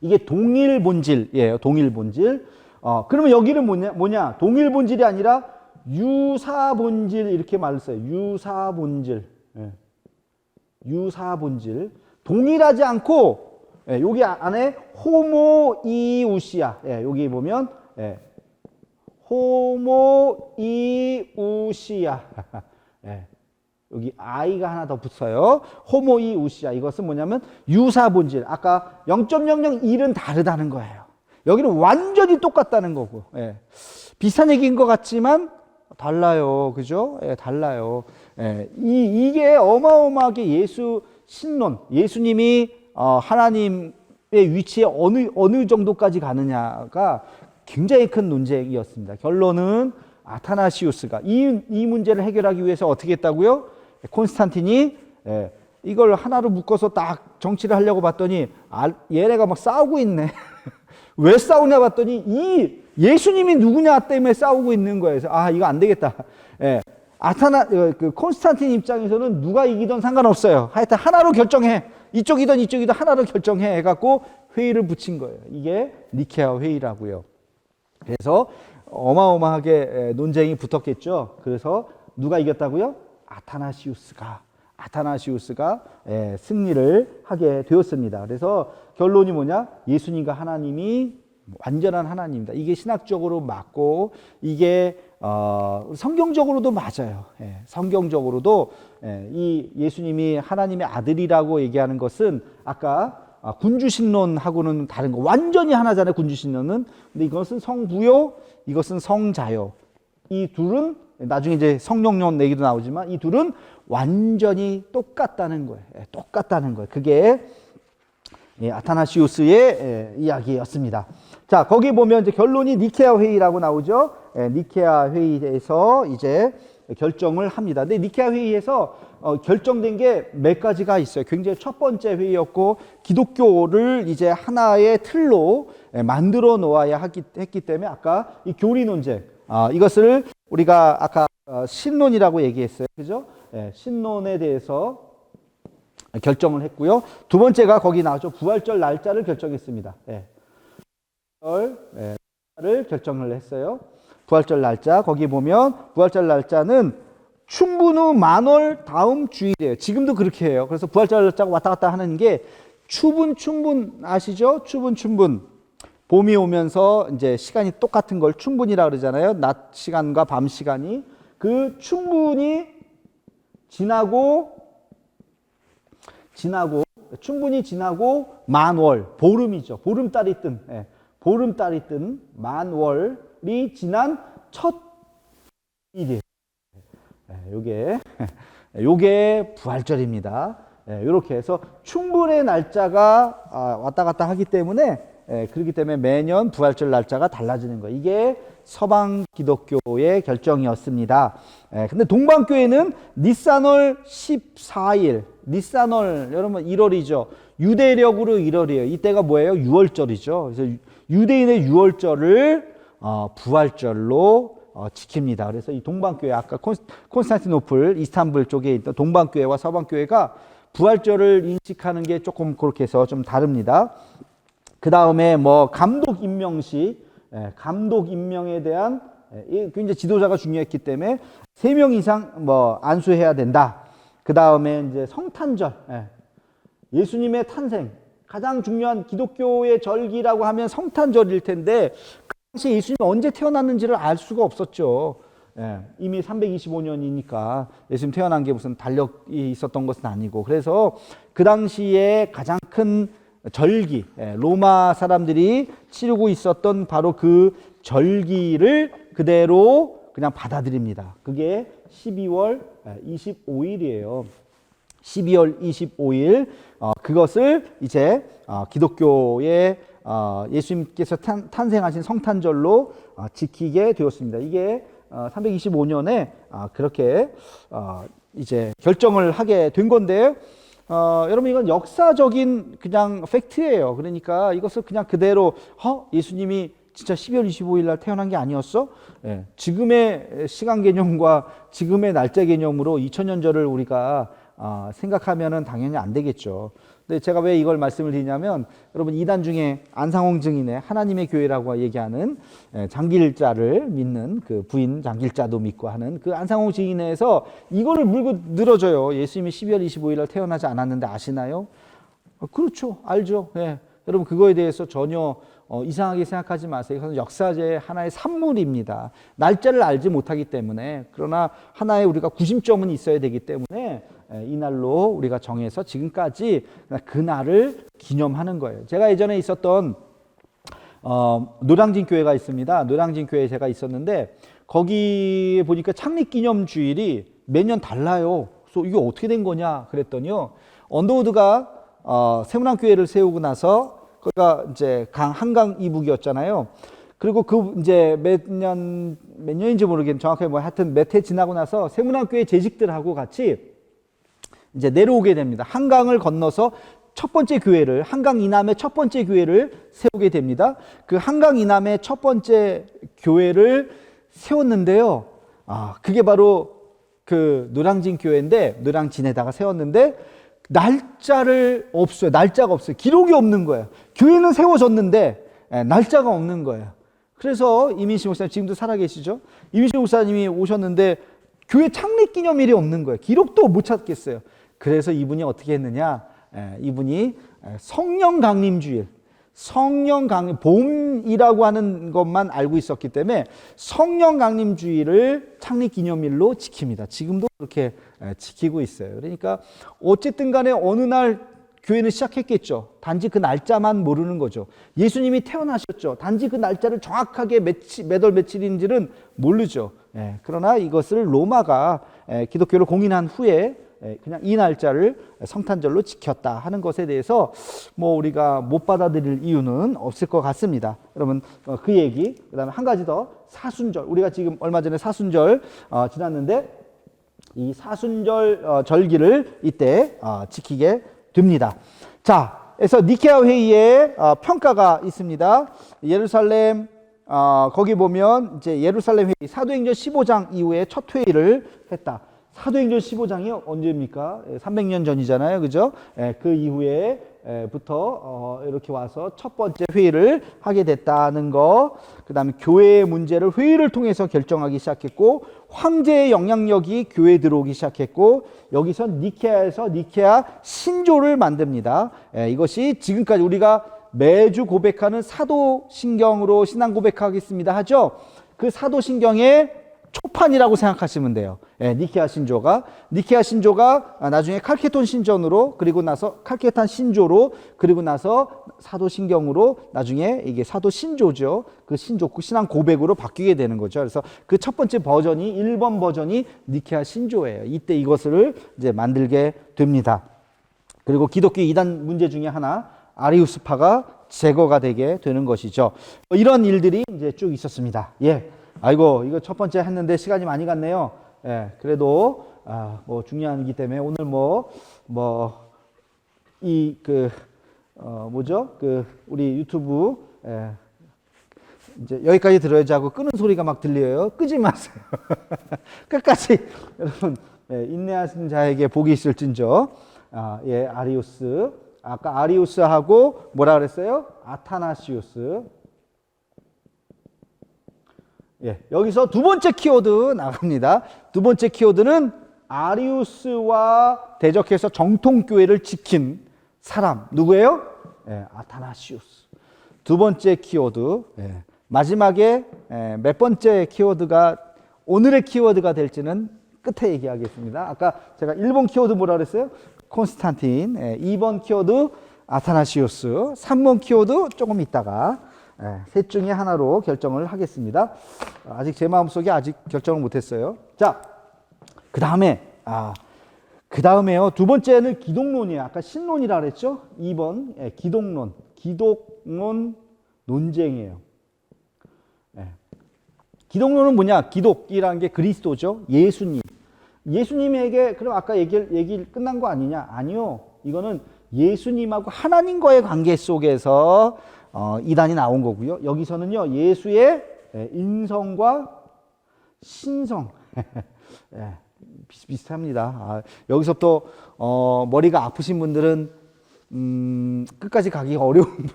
Speaker 1: 이게 동일본질이에요. 동일본질. 그러면 여기는 뭐냐? 동일본질이 아니라 유사본질 이렇게 말을 써요. 유사본질. 유사본질. 동일하지 않고 여기 안에 호모이우시아. 여기 보면 호모이우시아. 여기 I가 하나 더 붙어요. 호모이우시아. 이것은 뭐냐면 유사본질. 아까 0.001은 다르다는 거예요. 여기는 완전히 똑같다는 거고. 비슷한 얘기인 것 같지만 달라요. 그죠? 달라요. 이게 어마어마하게 예수 신론, 예수님이 하나님의 위치에 어느 정도까지 가느냐가 굉장히 큰 논쟁이었습니다. 결론은 아타나시우스가 이 문제를 해결하기 위해서 어떻게 했다고요? 콘스탄틴이 이걸 하나로 묶어서 딱 정치를 하려고 봤더니 얘네가 막 싸우고 있네. 왜 싸우냐 봤더니 이 예수님이 누구냐 때문에 싸우고 있는 거예요. 그래서 이거 안 되겠다. 콘스탄틴 입장에서는 누가 이기든 상관없어요. 하여튼 하나로 결정해. 이쪽이든 하나로 결정해 해갖고 회의를 붙인 거예요. 이게 니케아 회의라고요. 그래서 어마어마하게 논쟁이 붙었겠죠. 그래서 누가 이겼다고요? 아타나시우스가 승리를 하게 되었습니다. 그래서 결론이 뭐냐? 예수님과 하나님이 완전한 하나님이다. 이게 신학적으로 맞고 이게 성경적으로도 맞아요. 성경적으로도 이 예수님이 하나님의 아들이라고 얘기하는 것은 아까 군주신론하고는 다른 거. 완전히 하나잖아요. 군주신론은. 근데 이것은 성부요, 이것은 성자요. 이 둘은 나중에 이제 성령론 얘기도 나오지만 이 둘은 완전히 똑같다는 거예요. 똑같다는 거예요. 그게 아타나시우스의 이야기였습니다. 자, 거기 보면 이제 결론이 니케아 회의라고 나오죠. 니케아 회의에서 이제 결정을 합니다. 근데 니케아 회의에서 결정된 게 몇 가지가 있어요. 굉장히 첫 번째 회의였고, 기독교를 이제 하나의 틀로 만들어 놓아야 했기 때문에 아까 이 교리 논쟁, 이것을 우리가 아까 신론이라고 얘기했어요. 그죠? 신론에 대해서 결정을 했고요. 두 번째가 거기 나오죠. 부활절 날짜를 결정했습니다. 부활절을 결정을 했어요. 부활절 날짜, 거기 보면 부활절 날짜는 춘분 후 만월 다음 주일이에요. 지금도 그렇게 해요. 그래서 부활절 날짜가 왔다 갔다 하는 게 춘분 아시죠? 춘분. 봄이 오면서 이제 시간이 똑같은 걸 춘분이라 그러잖아요. 낮 시간과 밤 시간이. 그 춘분이 춘분이 지나고 만월, 보름이죠. 보름달이 뜬 만월이 지난 첫 일이에요. 요게 부활절입니다. 이렇게 해서 춘분의 날짜가 왔다 갔다 하기 때문에 그렇기 때문에 매년 부활절 날짜가 달라지는 거예요. 이게 서방 기독교의 결정이었습니다. 근데 동방교회는 니산월 14일, 니산월 여러분 1월이죠. 유대력으로 1월이에요. 이때가 뭐예요? 6월절이죠. 그래서 유대인의 6월절을 부활절로 지킵니다. 그래서 이 동방교회, 아까 콘스탄티노플, 이스탄불 쪽에 있던 동방교회와 서방교회가 부활절을 인식하는 게 조금 그렇게 해서 좀 다릅니다. 그 다음에 뭐 감독 임명에 대한 굉장히 지도자가 중요했기 때문에 3명 이상 뭐 안수해야 된다. 그 다음에 이제 성탄절, 예수님의 탄생, 가장 중요한 기독교의 절기라고 하면 성탄절일 텐데 그 당시 예수님이 언제 태어났는지를 알 수가 없었죠. 이미 325년이니까 예수님 태어난 게 무슨 달력이 있었던 것은 아니고, 그래서 그 당시에 가장 큰 절기, 로마 사람들이 치르고 있었던 바로 그 절기를 그대로 그냥 받아들입니다. 그게 12월 25일이에요. 12월 25일, 그것을 이제 기독교의 예수님께서 탄생하신 성탄절로 지키게 되었습니다. 이게 325년에 그렇게 이제 결정을 하게 된 건데, 여러분 이건 역사적인 그냥 팩트예요. 그러니까 이것을 그냥 그대로 예수님이 진짜 12월 25일 날 태어난 게 아니었어? 지금의 시간 개념과 지금의 날짜 개념으로 2000년절을 우리가 생각하면은 당연히 안 되겠죠. 근데 제가 왜 이걸 말씀을 드리냐면, 여러분 이단 중에 안상홍 증인의 하나님의 교회라고 얘기하는 장길자를 믿는 그 부인 장길자도 믿고 하는 그 안상홍 증인에서 이거를 물고 늘어져요. 예수님이 12월 25일 날 태어나지 않았는데 아시나요? 그렇죠. 알죠. 여러분 그거에 대해서 전혀 이상하게 생각하지 마세요. 이것은 역사제의 하나의 산물입니다. 날짜를 알지 못하기 때문에, 그러나 하나의 우리가 구심점은 있어야 되기 때문에 이 날로 우리가 정해서 지금까지 그 날을 기념하는 거예요. 제가 예전에 있었던 노량진 교회가 있습니다. 노량진 교회에 제가 있었는데 거기 보니까 창립기념주일이 매년 달라요. 그래서 이게 어떻게 된 거냐 그랬더니요, 언더우드가 세문안교회를 세우고 나서 거기가 이제 한강 이북이었잖아요. 그리고 그 이제 몇 년인지 모르겠는데 정확하게 뭐 하여튼 몇 해 지나고 나서 세문안교회 재직들하고 같이 이제 내려오게 됩니다. 한강을 건너서 첫 번째 교회를, 한강 이남의 첫 번째 교회를 세우게 됩니다. 그 한강 이남의 첫 번째 교회를 세웠는데요. 그게 바로 그 노량진 교회인데, 노량진에다가 세웠는데 날짜가 없어요. 기록이 없는 거예요. 교회는 세워졌는데 날짜가 없는 거예요. 그래서 이민식 목사님 지금도 살아계시죠? 이민식 목사님이 오셨는데 교회 창립 기념일이 없는 거예요. 기록도 못 찾겠어요. 그래서 이분이 어떻게 했느냐? 이분이 성령 강림주일, 성령 강림, 봄이라고 하는 것만 알고 있었기 때문에 성령 강림주일을 창립 기념일로 지킵니다. 지금도 그렇게 지키고 있어요. 그러니까 어쨌든 간에 어느 날 교회는 시작했겠죠. 단지 그 날짜만 모르는 거죠. 예수님이 태어나셨죠. 단지 그 날짜를 정확하게 몇 월 며칠인지는 모르죠. 그러나 이것을 로마가 기독교를 공인한 후에 그냥 이 날짜를 성탄절로 지켰다 하는 것에 대해서 뭐 우리가 못 받아들일 이유는 없을 것 같습니다. 여러분 그 얘기, 그다음에 한 가지 더, 사순절. 우리가 지금 얼마 전에 사순절 지났는데 이 사순절 절기를 이때 지키게 됩니다. 자, 그래서 니케아 회의에 평가가 있습니다. 예루살렘 거기 보면 이제 예루살렘 회의, 사도행전 15장 이후에 첫 회의를 했다. 사도행전 15장이 언제입니까? 300년 전이잖아요. 그죠? 그 이후에부터 이렇게 와서 첫 번째 회의를 하게 됐다는 거. 그 다음에 교회의 문제를 회의를 통해서 결정하기 시작했고, 황제의 영향력이 교회에 들어오기 시작했고, 여기서 니케아에서 니케아 신조를 만듭니다. 이것이 지금까지 우리가 매주 고백하는 사도신경으로 신앙 고백하겠습니다 하죠. 그 사도신경의 초판이라고 생각하시면 돼요. 니케아 신조가 나중에 칼케톤 신전으로, 그리고 나서 칼케탄 신조로, 그리고 나서 사도신경으로, 나중에 이게 사도신조죠. 그 신조 신앙 고백으로 바뀌게 되는 거죠. 그래서 그 첫 번째 버전이 1번 버전이 니케아 신조예요. 이때 이것을 이제 만들게 됩니다. 그리고 기독교 이단 문제 중에 하나, 아리우스파가 제거가 되게 되는 것이죠. 이런 일들이 이제 쭉 있었습니다. 아이고, 이거 첫 번째 했는데 시간이 많이 갔네요. 그래도 뭐 중요하기 때문에 오늘 우리 유튜브 이제 여기까지 들어야지 하고 끄는 소리가 막 들려요. 끄지 마세요. 끝까지 여러분 인내하신 자에게 복이 있을진저. 아리우스, 아까 아리우스하고 뭐라 그랬어요? 아타나시우스. 여기서 두 번째 키워드 나갑니다. 두 번째 키워드는 아리우스와 대적해서 정통교회를 지킨 사람. 누구예요? 아타나시우스. 두 번째 키워드. 마지막에 몇 번째 키워드가 오늘의 키워드가 될지는 끝에 얘기하겠습니다. 아까 제가 1번 키워드 뭐라 그랬어요? 콘스탄틴. 2번 키워드 아타나시우스. 3번 키워드 조금 있다가 셋 중에 하나로 결정을 하겠습니다. 아직 제 마음속에 아직 결정을 못했어요. 자, 그 다음에요. 두 번째는 기독론이에요. 아까 신론이라 그랬죠? 2번 기독론. 기독론 논쟁이에요. 기독론은 뭐냐? 기독이라는 게 그리스도죠. 예수님에게, 그럼 아까 얘기 끝난 거 아니냐? 아니요. 이거는 예수님하고 하나님과의 관계 속에서 이단이 나온 거고요. 여기서는요, 예수의 인성과 신성. 비슷합니다. 여기서부터 머리가 아프신 분들은 끝까지 가기 어려운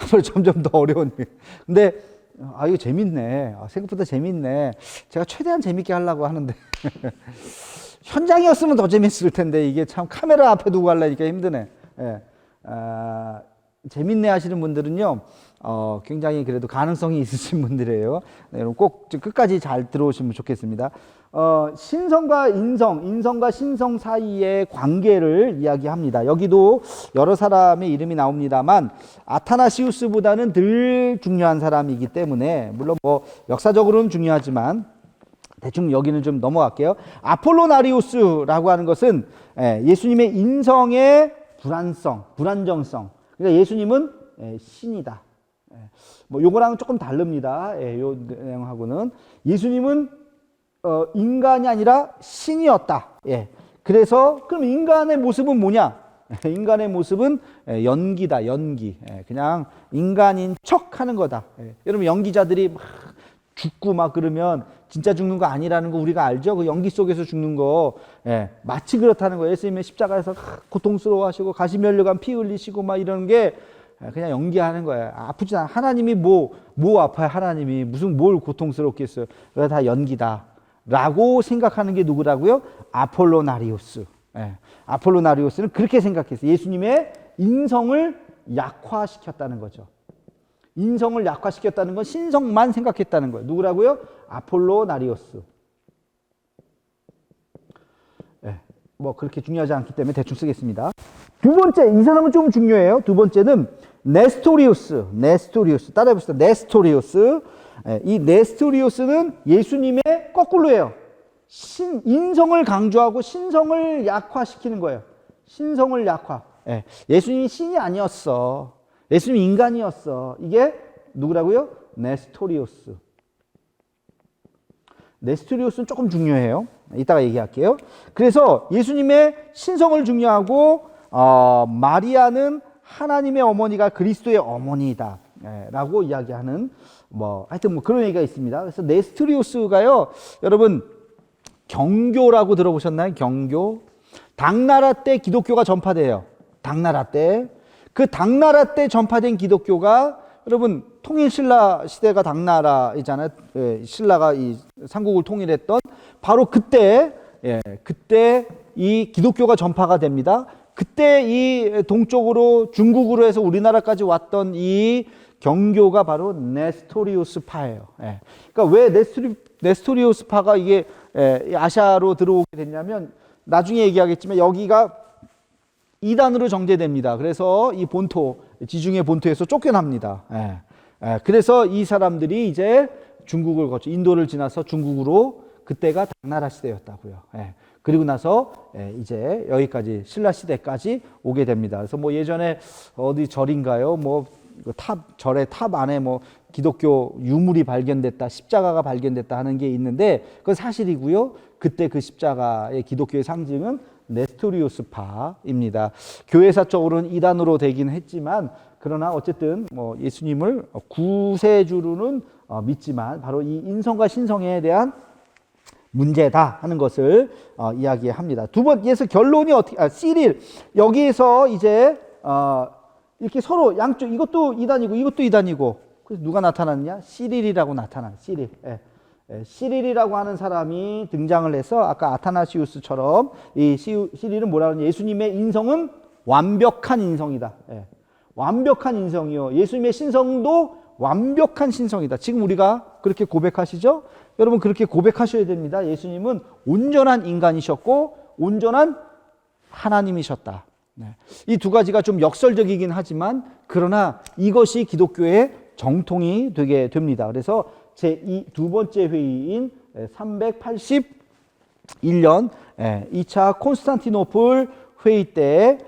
Speaker 1: 앞으로 점점 더 어려운. 근데 이거 재밌네. 생각보다 재밌네. 제가 최대한 재밌게 하려고 하는데 현장이었으면 더 재밌을 텐데 이게 참 카메라 앞에 두고 하려니까 힘드네. 재밌네 하시는 분들은요, 굉장히 그래도 가능성이 있으신 분들이에요. 여러분 꼭 끝까지 잘 들어오시면 좋겠습니다. 신성과 인성과 신성 사이의 관계를 이야기합니다. 여기도 여러 사람의 이름이 나옵니다만 아타나시우스보다는 덜 중요한 사람이기 때문에, 물론 뭐 역사적으로는 중요하지만 대충 여기는 좀 넘어갈게요. 아폴로나리우스라고 하는 것은 예수님의 인성의 불안정성. 그러니까 예수님은 신이다. 뭐 요거랑은 조금 다릅니다. 요 내용하고는 예수님은 인간이 아니라 신이었다. 그래서 그럼 인간의 모습은 뭐냐? 인간의 모습은 연기다. 연기. 그냥 인간인 척하는 거다. 여러분 연기자들이 막 죽고 막 그러면 진짜 죽는 거 아니라는 거 우리가 알죠? 그 연기 속에서 죽는 거. 마치 그렇다는 거예요. 예수님의 십자가에서 고통스러워하시고 가시 면류관 피 흘리시고 막 이런 게 그냥 연기하는 거예요. 아프지 않아. 하나님이 뭐 아파요? 하나님이 무슨 뭘 고통스럽겠어요? 그게 다 연기다. 라고 생각하는 게 누구라고요? 아폴로나리우스. 예. 아폴로나리우스는 그렇게 생각했어요. 예수님의 인성을 약화시켰다는 거죠. 인성을 약화시켰다는 건 신성만 생각했다는 거예요. 누구라고요? 아폴로나리우스. 예. 뭐 그렇게 중요하지 않기 때문에 대충 쓰겠습니다. 두 번째, 이 사람은 좀 중요해요. 두 번째는 네스토리우스. 따라해 봅시다. 네스토리우스. 이 네스토리우스는 예수님의 거꾸로예요. 인성을 강조하고 신성을 약화시키는 거예요. 신성을 약화. 예수님이 신이 아니었어. 예수님이 인간이었어. 이게 누구라고요? 네스토리우스. 네스토리우스는 조금 중요해요. 이따가 얘기할게요. 그래서 예수님의 신성을 중요하고 마리아는 하나님의 어머니가 그리스도의 어머니다 라고 이야기하는 하여튼 그런 얘기가 있습니다. 그래서 네스토리우스가요, 여러분 경교라고 들어보셨나요? 경교. 당나라 때 기독교가 전파돼요. 당나라 때. 그 당나라 때 전파된 기독교가 여러분 통일신라 시대가 당나라이잖아요. 신라가 이 삼국을 통일했던 바로 그때, 그때 이 기독교가 전파가 됩니다. 그때 이 동쪽으로 중국으로 해서 우리나라까지 왔던 이 경교가 바로 네스토리우스파예요. 그러니까 왜 네스토리우스파가 이게 아시아로 들어오게 됐냐면 나중에 얘기하겠지만 여기가 이단으로 정제됩니다. 그래서 이 본토, 지중해 본토에서 쫓겨납니다. 그래서 이 사람들이 이제 중국을 거쳐 인도를 지나서 중국으로, 그때가 당나라 시대였다고요. 그리고 나서 이제 여기까지 신라 시대까지 오게 됩니다. 그래서 예전에 어디 절인가요? 절의 탑 안에 기독교 유물이 발견됐다, 십자가가 발견됐다 하는 게 있는데 그건 사실이고요. 그때 그 십자가의 기독교의 상징은 네스토리우스파입니다. 교회사적으로는 이단으로 되긴 했지만 그러나 어쨌든 예수님을 구세주로는 믿지만 바로 이 인성과 신성에 대한 문제다 하는 것을 이야기합니다. 두 번째에서 결론이 시릴 시리일 이제 이렇게 서로 양쪽 이것도 이단이고 이것도 이단이고 그래서 누가 나타났냐? 시릴이라고 나타나요. 시릴. 시릴이라고 하는 사람이 등장을 해서 아까 아타나시우스처럼 이 시릴은 뭐라 그러냐? 예수님의 인성은 완벽한 인성이다. 완벽한 인성이요. 예수님의 신성도 완벽한 신성이다. 지금 우리가 그렇게 고백하시죠? 여러분 그렇게 고백하셔야 됩니다. 예수님은 온전한 인간이셨고 온전한 하나님이셨다. 이 두 가지가 좀 역설적이긴 하지만 그러나 이것이 기독교의 정통이 되게 됩니다. 그래서 제 두 번째 회의인 381년 2차 콘스탄티노플 회의 때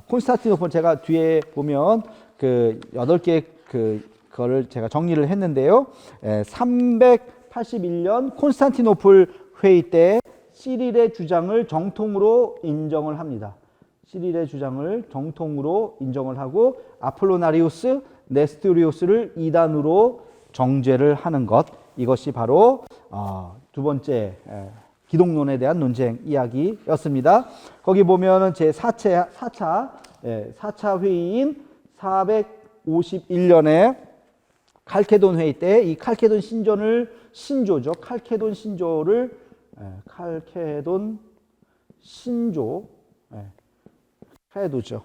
Speaker 1: 콘스탄티노플 제가 뒤에 보면 그 8개 그거를 제가 정리를 했는데요. 381년 콘스탄티노플 회의 때 시릴의 주장을 정통으로 인정을 합니다. 시릴의 주장을 정통으로 인정을 하고 아폴로나리우스, 네스토리우스를 이단으로 정죄를 하는 것, 이것이 바로 두 번째 기독론에 대한 논쟁 이야기였습니다. 거기 보면은 제 4차 회의인 451년에 칼케돈 회의 때 이 칼케돈 신조죠. 칼케돈 신조를 카에도죠.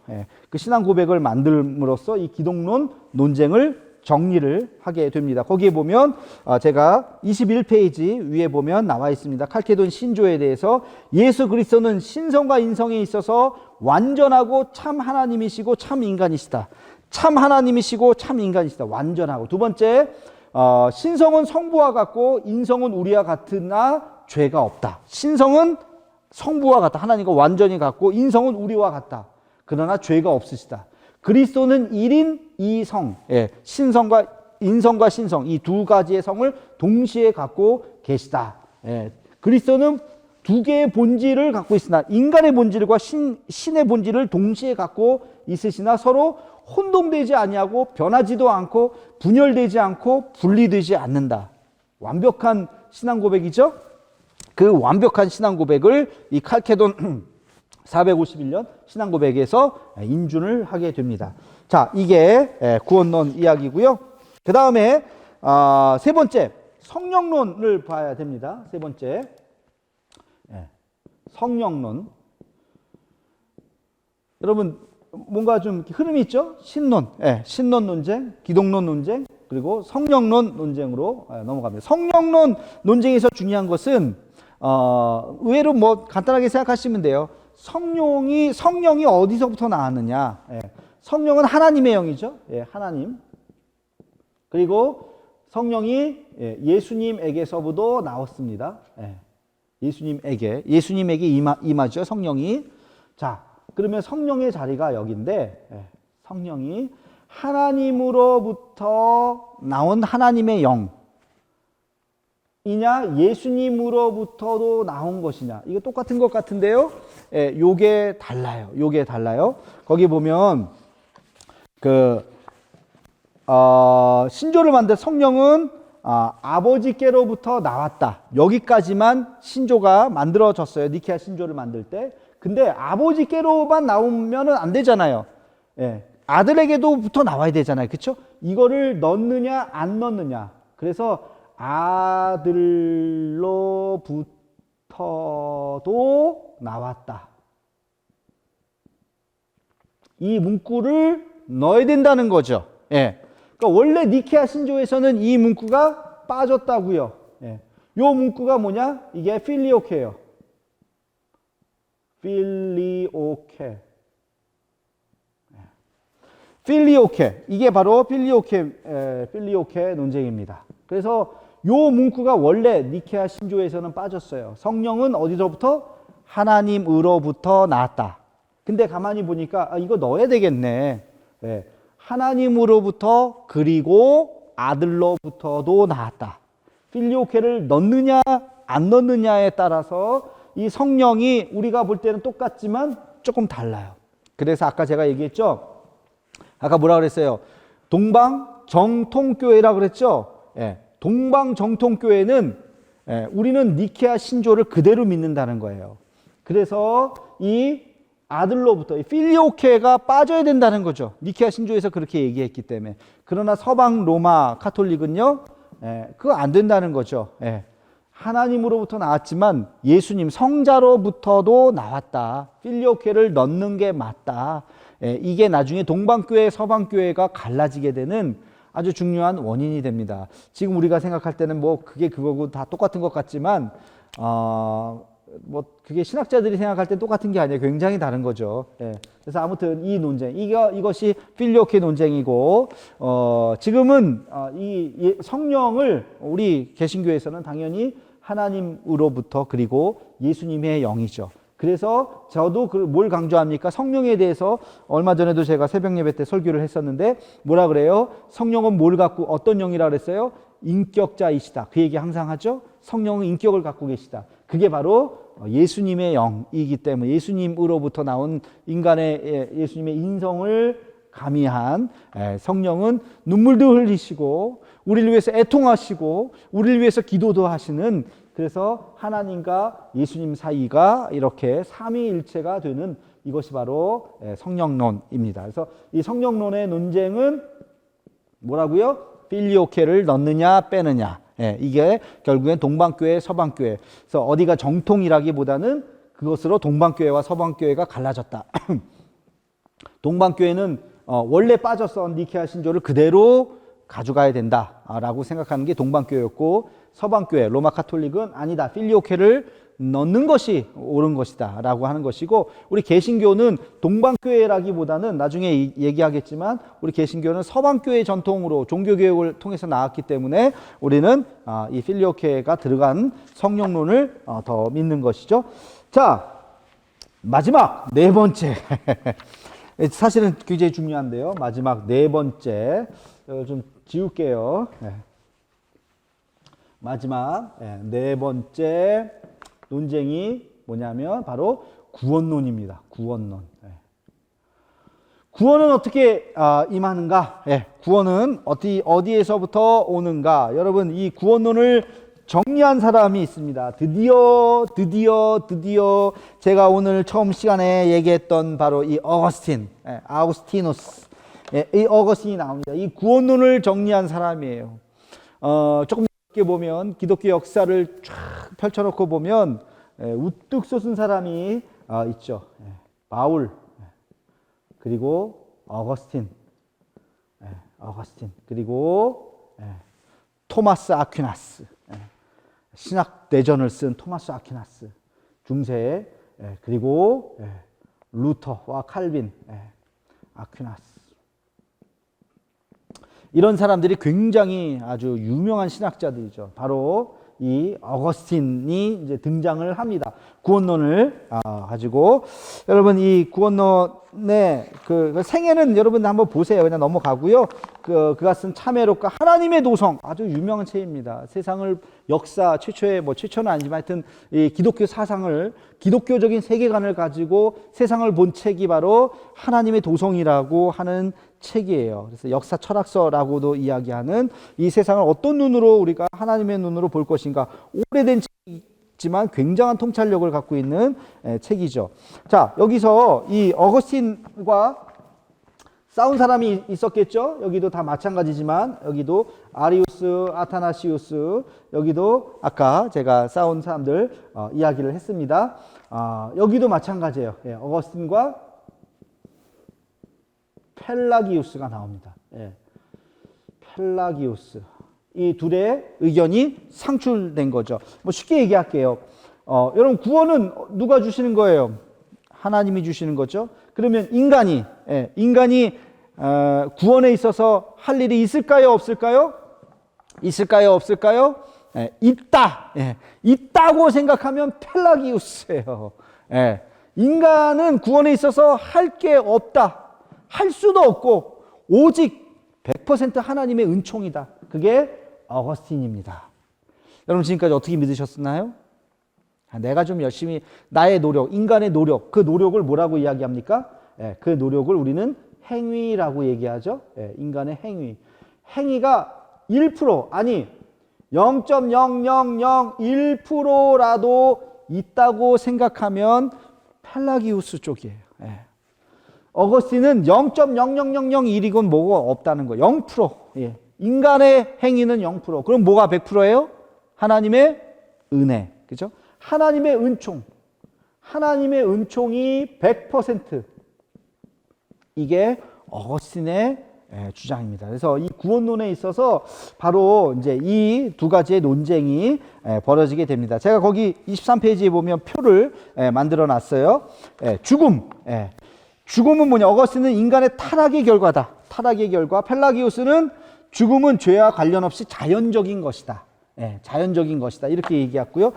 Speaker 1: 그 신앙 고백을 만듦으로써 이 기독론 논쟁을 정리를 하게 됩니다. 거기에 보면 제가 21페이지 위에 보면 나와 있습니다. 칼케돈 신조에 대해서 예수 그리스도는 신성과 인성에 있어서 완전하고 참 하나님이시고 참 인간이시다. 참 하나님이시고 참 인간이시다. 완전하고. 두 번째, 신성은 성부와 같고 인성은 우리와 같으나 죄가 없다. 신성은 성부와 같다. 하나님과 완전히 같고 인성은 우리와 같다. 그러나 죄가 없으시다. 그리스도는 1인 2성, 신성과 인성과 신성 이 두 가지의 성을 동시에 갖고 계시다. 그리스도는 두 개의 본질을 갖고 있으나 인간의 본질과 신의 본질을 동시에 갖고 있으시나 서로 혼동되지 아니하고 변하지도 않고 분열되지 않고 분리되지 않는다. 완벽한 신앙 고백이죠. 그 완벽한 신앙 고백을 이 칼케돈 451년 신앙 고백에서 인준을 하게 됩니다. 자, 이게 구원론 이야기고요. 그 다음에 세 번째 성령론을 봐야 됩니다. 세 번째, 성령론. 여러분 뭔가 좀 흐름이 있죠? 신론, 신론 논쟁, 기독론 논쟁, 그리고 성령론 논쟁으로 넘어갑니다. 성령론 논쟁에서 중요한 것은 의외로 뭐 간단하게 생각하시면 돼요. 성령이 어디서부터 나왔느냐? 성령은 하나님의 영이죠. 하나님. 그리고 성령이 예수님에게서부터 나왔습니다. 예수님에게 임하죠. 성령이. 자, 그러면 성령의 자리가 여기인데, 성령이 하나님으로부터 나온 하나님의 영이냐, 예수님으로부터도 나온 것이냐, 이거 똑같은 것 같은데요. 요게 달라요. 거기 보면 신조를 만든 성령은 아버지께로부터 나왔다. 여기까지만 신조가 만들어졌어요. 니케아 신조를 만들 때. 근데 아버지께로만 나오면 안 되잖아요. 아들에게도부터 나와야 되잖아요. 그렇죠? 이거를 넣느냐 안 넣느냐. 그래서 아들로부터도 나왔다. 이 문구를 넣어야 된다는 거죠. 그러니까 원래 니케아 신조에서는 이 문구가 빠졌다고요. 요 문구가 뭐냐? 이게 필리오케예요. 필리오케. 이게 바로 필리오케 논쟁입니다. 그래서 요 문구가 원래 니케아 신조에서는 빠졌어요. 성령은 어디서부터? 하나님으로부터 나왔다. 근데 가만히 보니까 이거 넣어야 되겠네. 하나님으로부터 그리고 아들로부터도 나왔다. 필리오케를 넣느냐 안 넣느냐에 따라서 이 성령이 우리가 볼 때는 똑같지만 조금 달라요. 그래서 아까 제가 얘기했죠. 아까 뭐라 그랬어요? 동방정통교회라고 그랬죠. 동방정통교회는 우리는 니케아 신조를 그대로 믿는다는 거예요. 그래서 이 아들로부터 필리오케가 빠져야 된다는 거죠. 니케아 신조에서 그렇게 얘기했기 때문에. 그러나 서방 로마 카톨릭은요, 그거 안 된다는 거죠. 하나님으로부터 나왔지만 예수님 성자로부터도 나왔다. 필리오케를 넣는 게 맞다. 이게 나중에 동방교회, 서방교회가 갈라지게 되는 아주 중요한 원인이 됩니다. 지금 우리가 생각할 때는 뭐 그게 그거고 다 똑같은 것 같지만 뭐 그게 신학자들이 생각할 때 똑같은 게 아니에요. 굉장히 다른 거죠. 그래서 아무튼 이 논쟁, 이것이 필리오케 논쟁이고, 지금은 이 성령을 우리 개신교에서는 당연히 하나님으로부터 그리고 예수님의 영이죠. 그래서 저도 뭘 강조합니까? 성령에 대해서 얼마 전에도 제가 새벽 예배 때 설교를 했었는데 뭐라 그래요? 성령은 뭘 갖고 어떤 영이라 그랬어요? 인격자이시다. 그 얘기 항상 하죠. 성령은 인격을 갖고 계시다. 그게 바로 예수님의 영이기 때문에 예수님으로부터 나온 인간의 예수님의 인성을 가미한 성령은 눈물도 흘리시고 우리를 위해서 애통하시고 우리를 위해서 기도도 하시는, 그래서 하나님과 예수님 사이가 이렇게 삼위일체가 되는 이것이 바로 성령론입니다. 그래서 이 성령론의 논쟁은 뭐라고요? 필리오케를 넣느냐 빼느냐. 이게 결국엔 동방교회, 서방교회. 그래서 어디가 정통이라기보다는 그것으로 동방교회와 서방교회가 갈라졌다. 동방교회는 원래 빠졌던 니케아 신조를 그대로 가져가야 된다라고 생각하는 게 동방교회였고, 서방교회, 로마 카톨릭은 아니다, 필리오케를 넣는 것이 옳은 것이다 라고 하는 것이고, 우리 개신교는 동방교회라기보다는 나중에 얘기하겠지만 우리 개신교는 서방교회 전통으로 종교교육을 통해서 나왔기 때문에 우리는 이 필리오케가 들어간 성령론을 더 믿는 것이죠. 자, 마지막 네 번째 사실은 굉장히 중요한데요. 마지막 네 번째 좀 지울게요. 마지막 네 번째 논쟁이 뭐냐면 바로 구원론입니다. 구원론. 구원은 어떻게 임하는가? 구원은 어디에서부터 오는가? 여러분, 이 구원론을 정리한 사람이 있습니다. 드디어 제가 오늘 처음 시간에 얘기했던 바로 이 아우구스티누스, 이 어거스틴이 나옵니다. 이 구원론을 정리한 사람이에요. 조금 이렇게 보면 기독교 역사를 쫙 펼쳐놓고 보면 우뚝 솟은 사람이 있죠. 바울, 그리고 어거스틴, 그리고 토마스 아퀴나스, 신학 대전을 쓴 토마스 아퀴나스 중세, 그리고 루터와 칼빈, 아퀴나스, 이런 사람들이 굉장히 아주 유명한 신학자들이죠. 바로 이 어거스틴이 이제 등장을 합니다. 구원론을 가지고. 여러분, 이 구원론의 그 생애는 여러분 한번 보세요. 그냥 넘어가고요. 그가 쓴 참회록과 하나님의 도성, 아주 유명한 책입니다. 세상을 역사 최초의, 뭐 최초는 아니지만 하여튼 이 기독교 사상을, 기독교적인 세계관을 가지고 세상을 본 책이 바로 하나님의 도성이라고 하는 책이에요. 그래서 역사 철학서라고도 이야기하는, 이 세상을 어떤 눈으로 우리가 하나님의 눈으로 볼 것인가, 오래된 책이지만 굉장한 통찰력을 갖고 있는 책이죠. 자, 여기서 이 어거스틴과 싸운 사람이 있었겠죠. 여기도 다 마찬가지지만, 여기도 아리우스, 아타나시우스, 여기도 아까 제가 싸운 사람들 이야기를 했습니다. 여기도 마찬가지예요. 어거스틴과 펠라기우스가 나옵니다. 펠라기우스, 이 둘의 의견이 상출된 거죠. 뭐 쉽게 얘기할게요. 여러분, 구원은 누가 주시는 거예요? 하나님이 주시는 거죠. 그러면 인간이 구원에 있어서 할 일이 있을까요, 없을까요? 있을까요, 없을까요? 있다. 있다고 생각하면 펠라기우스예요. 인간은 구원에 있어서 할 게 없다. 할 수도 없고 오직 100% 하나님의 은총이다. 그게 어거스틴입니다. 여러분, 지금까지 어떻게 믿으셨나요? 내가 좀 열심히, 나의 노력, 인간의 노력, 그 노력을 뭐라고 이야기합니까? 그 노력을 우리는 행위라고 얘기하죠. 인간의 행위. 행위가 1% 아니 0.0001%라도 있다고 생각하면 펠라기우스 쪽이에요. 어거스틴은 0.00001이건 뭐가 없다는 거예요. 0%. 인간의 행위는 0%. 그럼 뭐가 100%예요? 하나님의 은혜. 그죠? 하나님의 은총. 하나님의 은총이 100%. 이게 어거스틴의 주장입니다. 그래서 이 구원론에 있어서 바로 이제 이 두 가지의 논쟁이 벌어지게 됩니다. 제가 거기 23페이지에 보면 표를 만들어 놨어요. 죽음. 죽음은 뭐냐? 어거스틴은 인간의 타락의 결과다. 타락의 결과. 펠라기우스는 죽음은 죄와 관련 없이 자연적인 것이다. 자연적인 것이다. 이렇게 얘기했고요.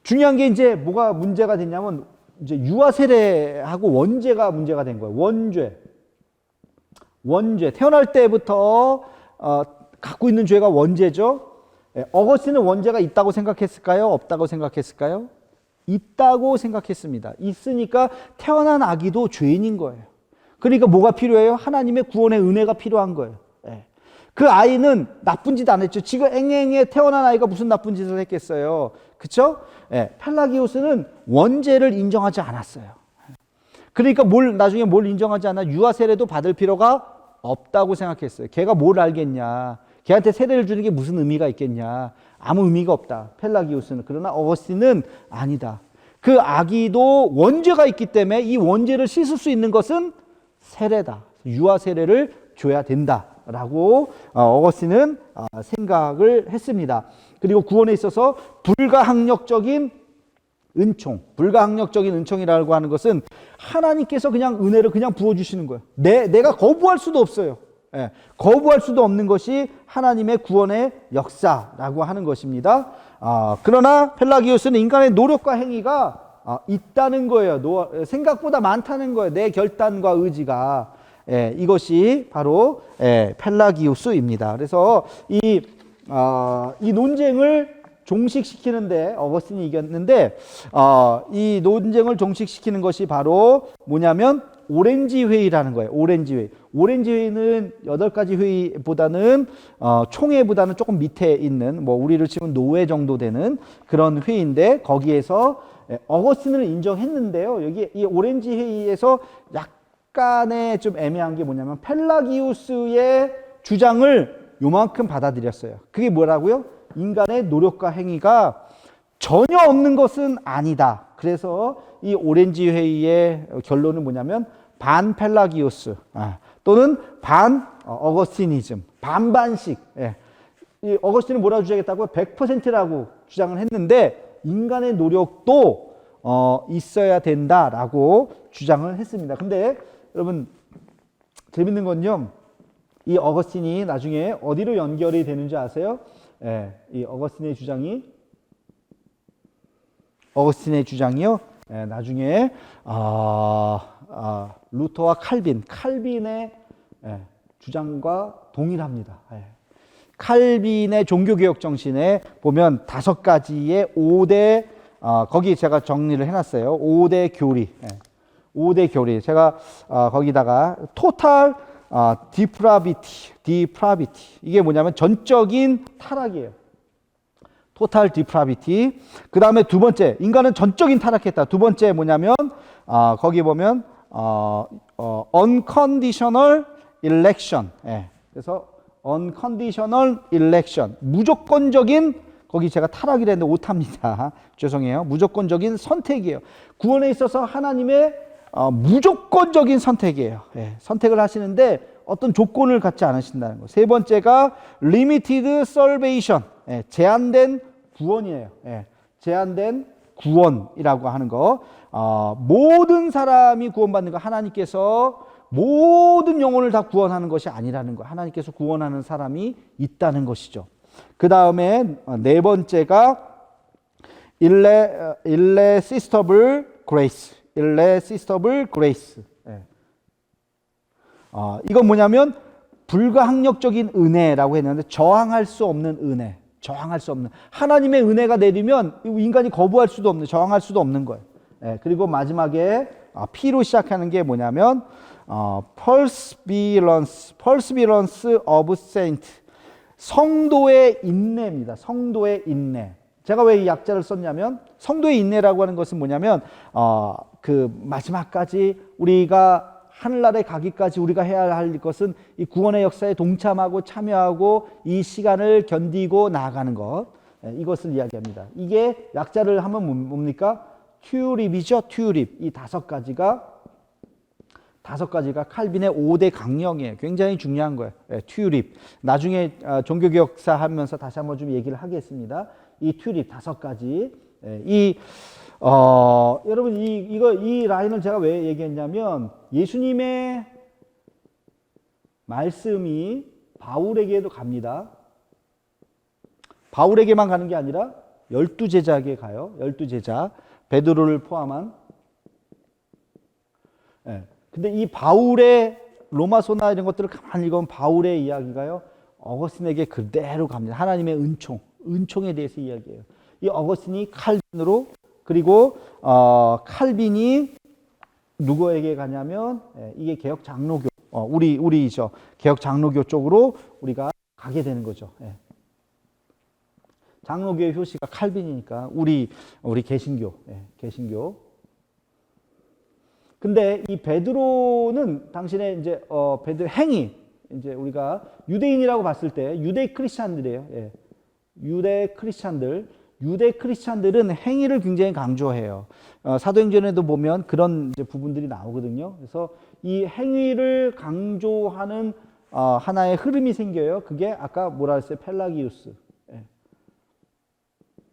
Speaker 1: 중요한 게 이제 뭐가 문제가 됐냐면 이제 유아 세례하고 원죄가 문제가 된 거예요. 원죄. 태어날 때부터 갖고 있는 죄가 원죄죠. 어거스틴은 원죄가 있다고 생각했을까요? 없다고 생각했을까요? 있다고 생각했습니다. 있으니까 태어난 아기도 죄인인 거예요. 그러니까 뭐가 필요해요? 하나님의 구원의 은혜가 필요한 거예요. 그 아이는 나쁜 짓 안 했죠. 지금 앵앵에 태어난 아이가 무슨 나쁜 짓을 했겠어요. 그렇죠? 펠라기우스는 원죄를 인정하지 않았어요. 그러니까 나중에 뭘 인정하지 않아? 유아 세례도 받을 필요가 없다고 생각했어요. 걔가 뭘 알겠냐. 걔한테 세례를 주는 게 무슨 의미가 있겠냐. 아무 의미가 없다. 펠라기우스는. 그러나 어거스틴은 아니다. 그 아기도 원죄가 있기 때문에 이 원죄를 씻을 수 있는 것은 세례다. 유아 세례를 줘야 된다라고 어거스틴은 생각을 했습니다. 그리고 구원에 있어서 불가항력적인 은총이라고 하는 것은 하나님께서 그냥 은혜를 그냥 부어주시는 거예요. 내가 거부할 수도 없어요. 거부할 수도 없는 것이 하나님의 구원의 역사라고 하는 것입니다. 그러나 펠라기우스는 인간의 노력과 행위가 있다는 거예요. 생각보다 많다는 거예요. 내 결단과 의지가. 이것이 바로 펠라기우스입니다. 그래서 이 논쟁을 종식시키는데 어거스틴이 이겼는데, 이 논쟁을 종식시키는 것이 바로 뭐냐면 오렌지 회의라는 거예요. 오렌지 회의는 8가지 회의보다는 총회보다는 조금 밑에 있는, 뭐 우리로 치면 노회 정도 되는 그런 회의인데, 거기에서 어거스틴을 인정했는데요. 여기 이 오렌지 회의에서 약간의 좀 애매한 게 뭐냐면 펠라기우스의 주장을 요만큼 받아들였어요. 그게 뭐라고요? 인간의 노력과 행위가 전혀 없는 것은 아니다. 그래서 이 오렌지 회의의 결론은 뭐냐면 반펠라기오스 또는 반 어거스티니즘, 반반씩. 예. 이 어거스틴은 뭐라고 주장했다고요? 100%라고 주장을 했는데 인간의 노력도 있어야 된다라고 주장을 했습니다. 근데 여러분 재밌는 건요, 이 어거스틴이 나중에 어디로 연결이 되는지 아세요? 예, 이 어거스틴의 주장이요. 예, 나중에 루터와 칼빈의 주장과 동일합니다. 예. 칼빈의 종교개혁 정신에 보면 5가지의 5대 거기 제가 정리를 해놨어요. 5대 교리. 5대 교리. 제가 거기다가 토탈 디프라비티. 이게 뭐냐면 전적인 타락이에요. 토탈 디프라비티. 그 다음에 두 번째, 인간은 전적인 타락했다. 두 번째 뭐냐면 거기 보면 unconditional election. 그래서 unconditional election, 무조건적인, 거기 제가 타락이라 했는데 오타입니다. 죄송해요. 무조건적인 선택이에요. 구원에 있어서 하나님의 무조건적인 선택이에요. 선택을 하시는데 어떤 조건을 갖지 않으신다는 거. 세 번째가 limited salvation, 제한된 구원이에요. 제한된 구원이라고 하는 거. 모든 사람이 구원받는 거, 하나님께서 모든 영혼을 다 구원하는 것이 아니라는 거. 하나님께서 구원하는 사람이 있다는 것이죠. 그 다음에 네 번째가 irresistible grace. 이건 뭐냐면 불가항력적인 은혜라고 했는데 저항할 수 없는 은혜. 저항할 수 없는. 하나님의 은혜가 내리면 인간이 거부할 수도 없는, 저항할 수도 없는 거예요. 그리고 마지막에 P로 시작하는 게 뭐냐면 perseverance of saint, 성도의 인내입니다. 성도의 인내. 제가 왜 이 약자를 썼냐면 성도의 인내라고 하는 것은 뭐냐면 그 마지막까지 우리가 하늘나라에 가기까지 우리가 해야 할 것은 이 구원의 역사에 동참하고 참여하고 이 시간을 견디고 나아가는 것, 이것을 이야기합니다. 이게 약자를 하면 뭡니까? 튜립이죠. 튜립. 이 5가지가 칼빈의 5대 강령이에요. 굉장히 중요한 거예요. 튜립. 나중에 종교개혁사 하면서 다시 한번 좀 얘기를 하겠습니다. 이 튜립 5가지. 여러분 이 라인을 제가 왜 얘기했냐면 예수님의 말씀이 바울에게도 갑니다. 바울에게만 가는 게 아니라 12제자에게 가요. 12제자. 베드로를 포함한. 근데 이 바울의 로마서나 이런 것들을 가만히 읽으면 바울의 이야기가요, 어거스틴에게 그대로 갑니다. 하나님의 은총에 대해서 이야기해요. 이 어거스틴이 칼빈으로, 그리고 칼빈이 누구에게 가냐면 이게 개혁 장로교, 우리죠. 개혁 장로교 쪽으로 우리가 가게 되는 거죠. 장로교의 효시가 칼빈이니까 우리 개신교, 개신교. 근데 이 베드로는 당신의 이제 베드로 행위, 이제 우리가 유대인이라고 봤을 때 유대 크리스찬들이에요. 유대 크리스찬들은 행위를 굉장히 강조해요. 사도행전에도 보면 그런 이제 부분들이 나오거든요. 그래서 이 행위를 강조하는 하나의 흐름이 생겨요. 그게 아까 뭐라 했어요?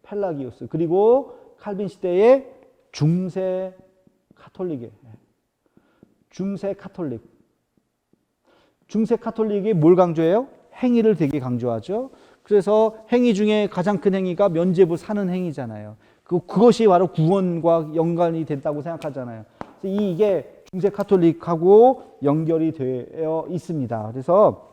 Speaker 1: 펠라기우스. 그리고 칼빈 시대의 중세 카톨릭이에요. 중세 카톨릭이 뭘 강조해요? 행위를 되게 강조하죠. 그래서 행위 중에 가장 큰 행위가 면죄부 사는 행위잖아요. 그것이 바로 구원과 연관이 된다고 생각하잖아요. 그래서 이게 중세 카톨릭하고 연결이 되어 있습니다. 그래서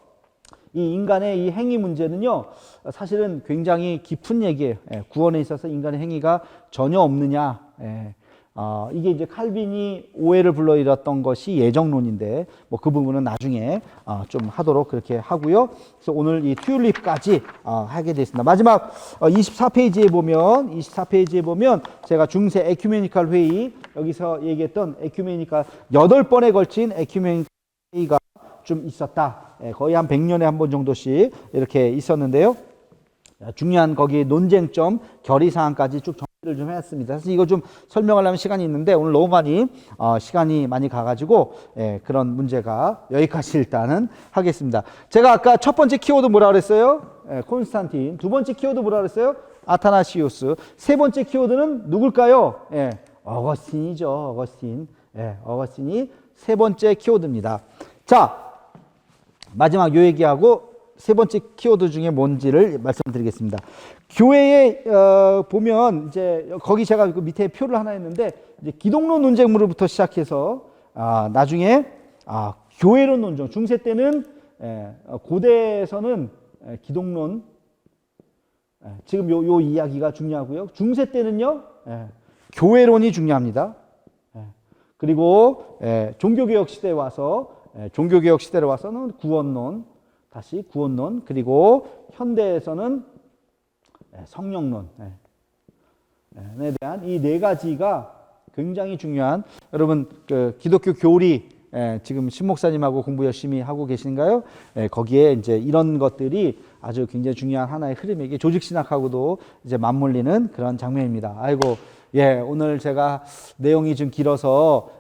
Speaker 1: 이 인간의 이 행위 문제는요, 사실은 굉장히 깊은 얘기예요. 구원에 있어서 인간의 행위가 전혀 없느냐. 이게 이제 칼빈이 오해를 불러일으켰던 것이 예정론인데, 뭐 그 부분은 나중에 좀 하도록 그렇게 하고요. 그래서 오늘 이 튤립까지 하게 됐습니다. 마지막 24페이지에 보면 제가 중세 에큐메니칼 회의, 여기서 얘기했던 에큐메니칼 8번에 걸친 에큐메니칼 회의가 좀 있었다. 거의 한 100년에 한 번 정도씩 이렇게 있었는데요. 중요한 거기 논쟁점, 결의사항까지 쭉 정리를 좀 했습니다. 사실 이거 좀 설명하려면 시간이 있는데 오늘 너무 많이 시간이 많이 가가지고 그런 문제가 여기까지 일단은 하겠습니다. 제가 아까 첫 번째 키워드 뭐라 그랬어요? 콘스탄틴. 두 번째 키워드 뭐라 그랬어요? 아타나시우스. 세 번째 키워드는 누굴까요? 어거스틴이죠. 어거스틴. 어거스틴이 세 번째 키워드입니다. 자, 마지막 요 얘기하고 세 번째 키워드 중에 뭔지를 말씀드리겠습니다. 교회에 보면 이제 거기 제가 그 밑에 표를 하나 했는데 이제 기독론 논쟁으로부터 시작해서 나중에 교회론 논쟁. 중세 때는 고대에서는 기독론 지금 요 이야기가 중요하고요. 중세 때는요 교회론이 중요합니다. 그리고 종교개혁 시대에 와서 종교개혁 시대로 와서는 구원론, 다시 구원론, 그리고 현대에서는 성령론에 대한 이 네 가지가 굉장히 중요한 여러분 그 기독교 교리 지금 신 목사님하고 공부 열심히 하고 계신가요? 거기에 이제 이런 것들이 아주 굉장히 중요한 하나의 흐름이기 조직 신학하고도 이제 맞물리는 그런 장면입니다. 아이고 오늘 제가 내용이 좀 길어서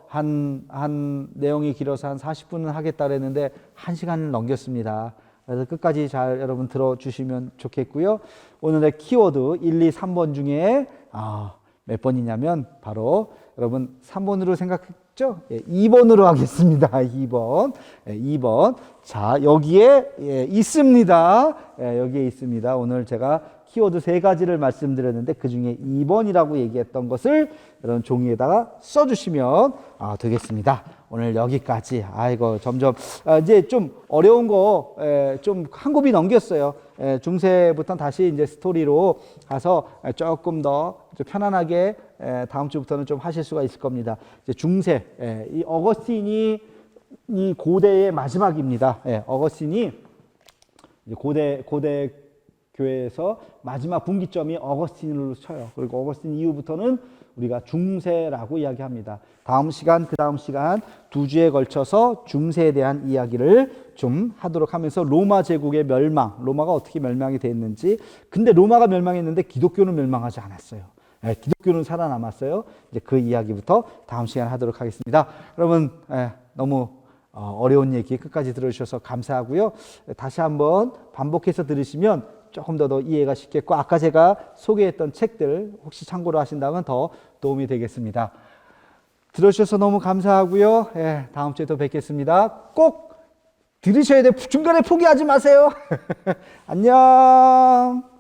Speaker 1: 내용이 길어서 한 40분은 하겠다 그랬는데 1시간을 넘겼습니다. 그래서 끝까지 잘 여러분 들어주시면 좋겠고요. 오늘의 키워드 1, 2, 3번 중에 몇 번이냐면 바로 여러분 3번으로 생각했죠? 2번으로 하겠습니다. 2번. 2번. 자, 여기에 있습니다. 여기에 있습니다. 오늘 제가 키워드 3가지를 말씀드렸는데 그 중에 2번이라고 얘기했던 것을 여러분 종이에다가 써주시면 되겠습니다. 오늘 여기까지. 아이고 점점 이제 좀 어려운 거 좀 한 곱이 넘겼어요. 중세부터 다시 이제 스토리로 가서 조금 더 편안하게 다음 주부터는 좀 하실 수가 있을 겁니다. 이제 중세 이 어거스틴이 이 고대의 마지막입니다. 어거스틴이 고대 교회에서 마지막 분기점이 어거스틴으로 쳐요. 그리고 어거스틴 이후부터는 우리가 중세라고 이야기합니다. 다음 시간, 그 다음 시간 2주에 걸쳐서 중세에 대한 이야기를 좀 하도록 하면서 로마 제국의 멸망, 로마가 어떻게 멸망이 됐는지. 근데 로마가 멸망했는데 기독교는 멸망하지 않았어요. 기독교는 살아남았어요. 이제 그 이야기부터 다음 시간에 하도록 하겠습니다. 여러분 너무 어려운 얘기 끝까지 들어주셔서 감사하고요. 다시 한번 반복해서 들으시면 조금 더 이해가 쉽겠고 아까 제가 소개했던 책들 혹시 참고로 하신다면 더 도움이 되겠습니다. 들어주셔서 너무 감사하고요. 다음 주에 또 뵙겠습니다. 꼭 들으셔야 돼요. 중간에 포기하지 마세요. 안녕.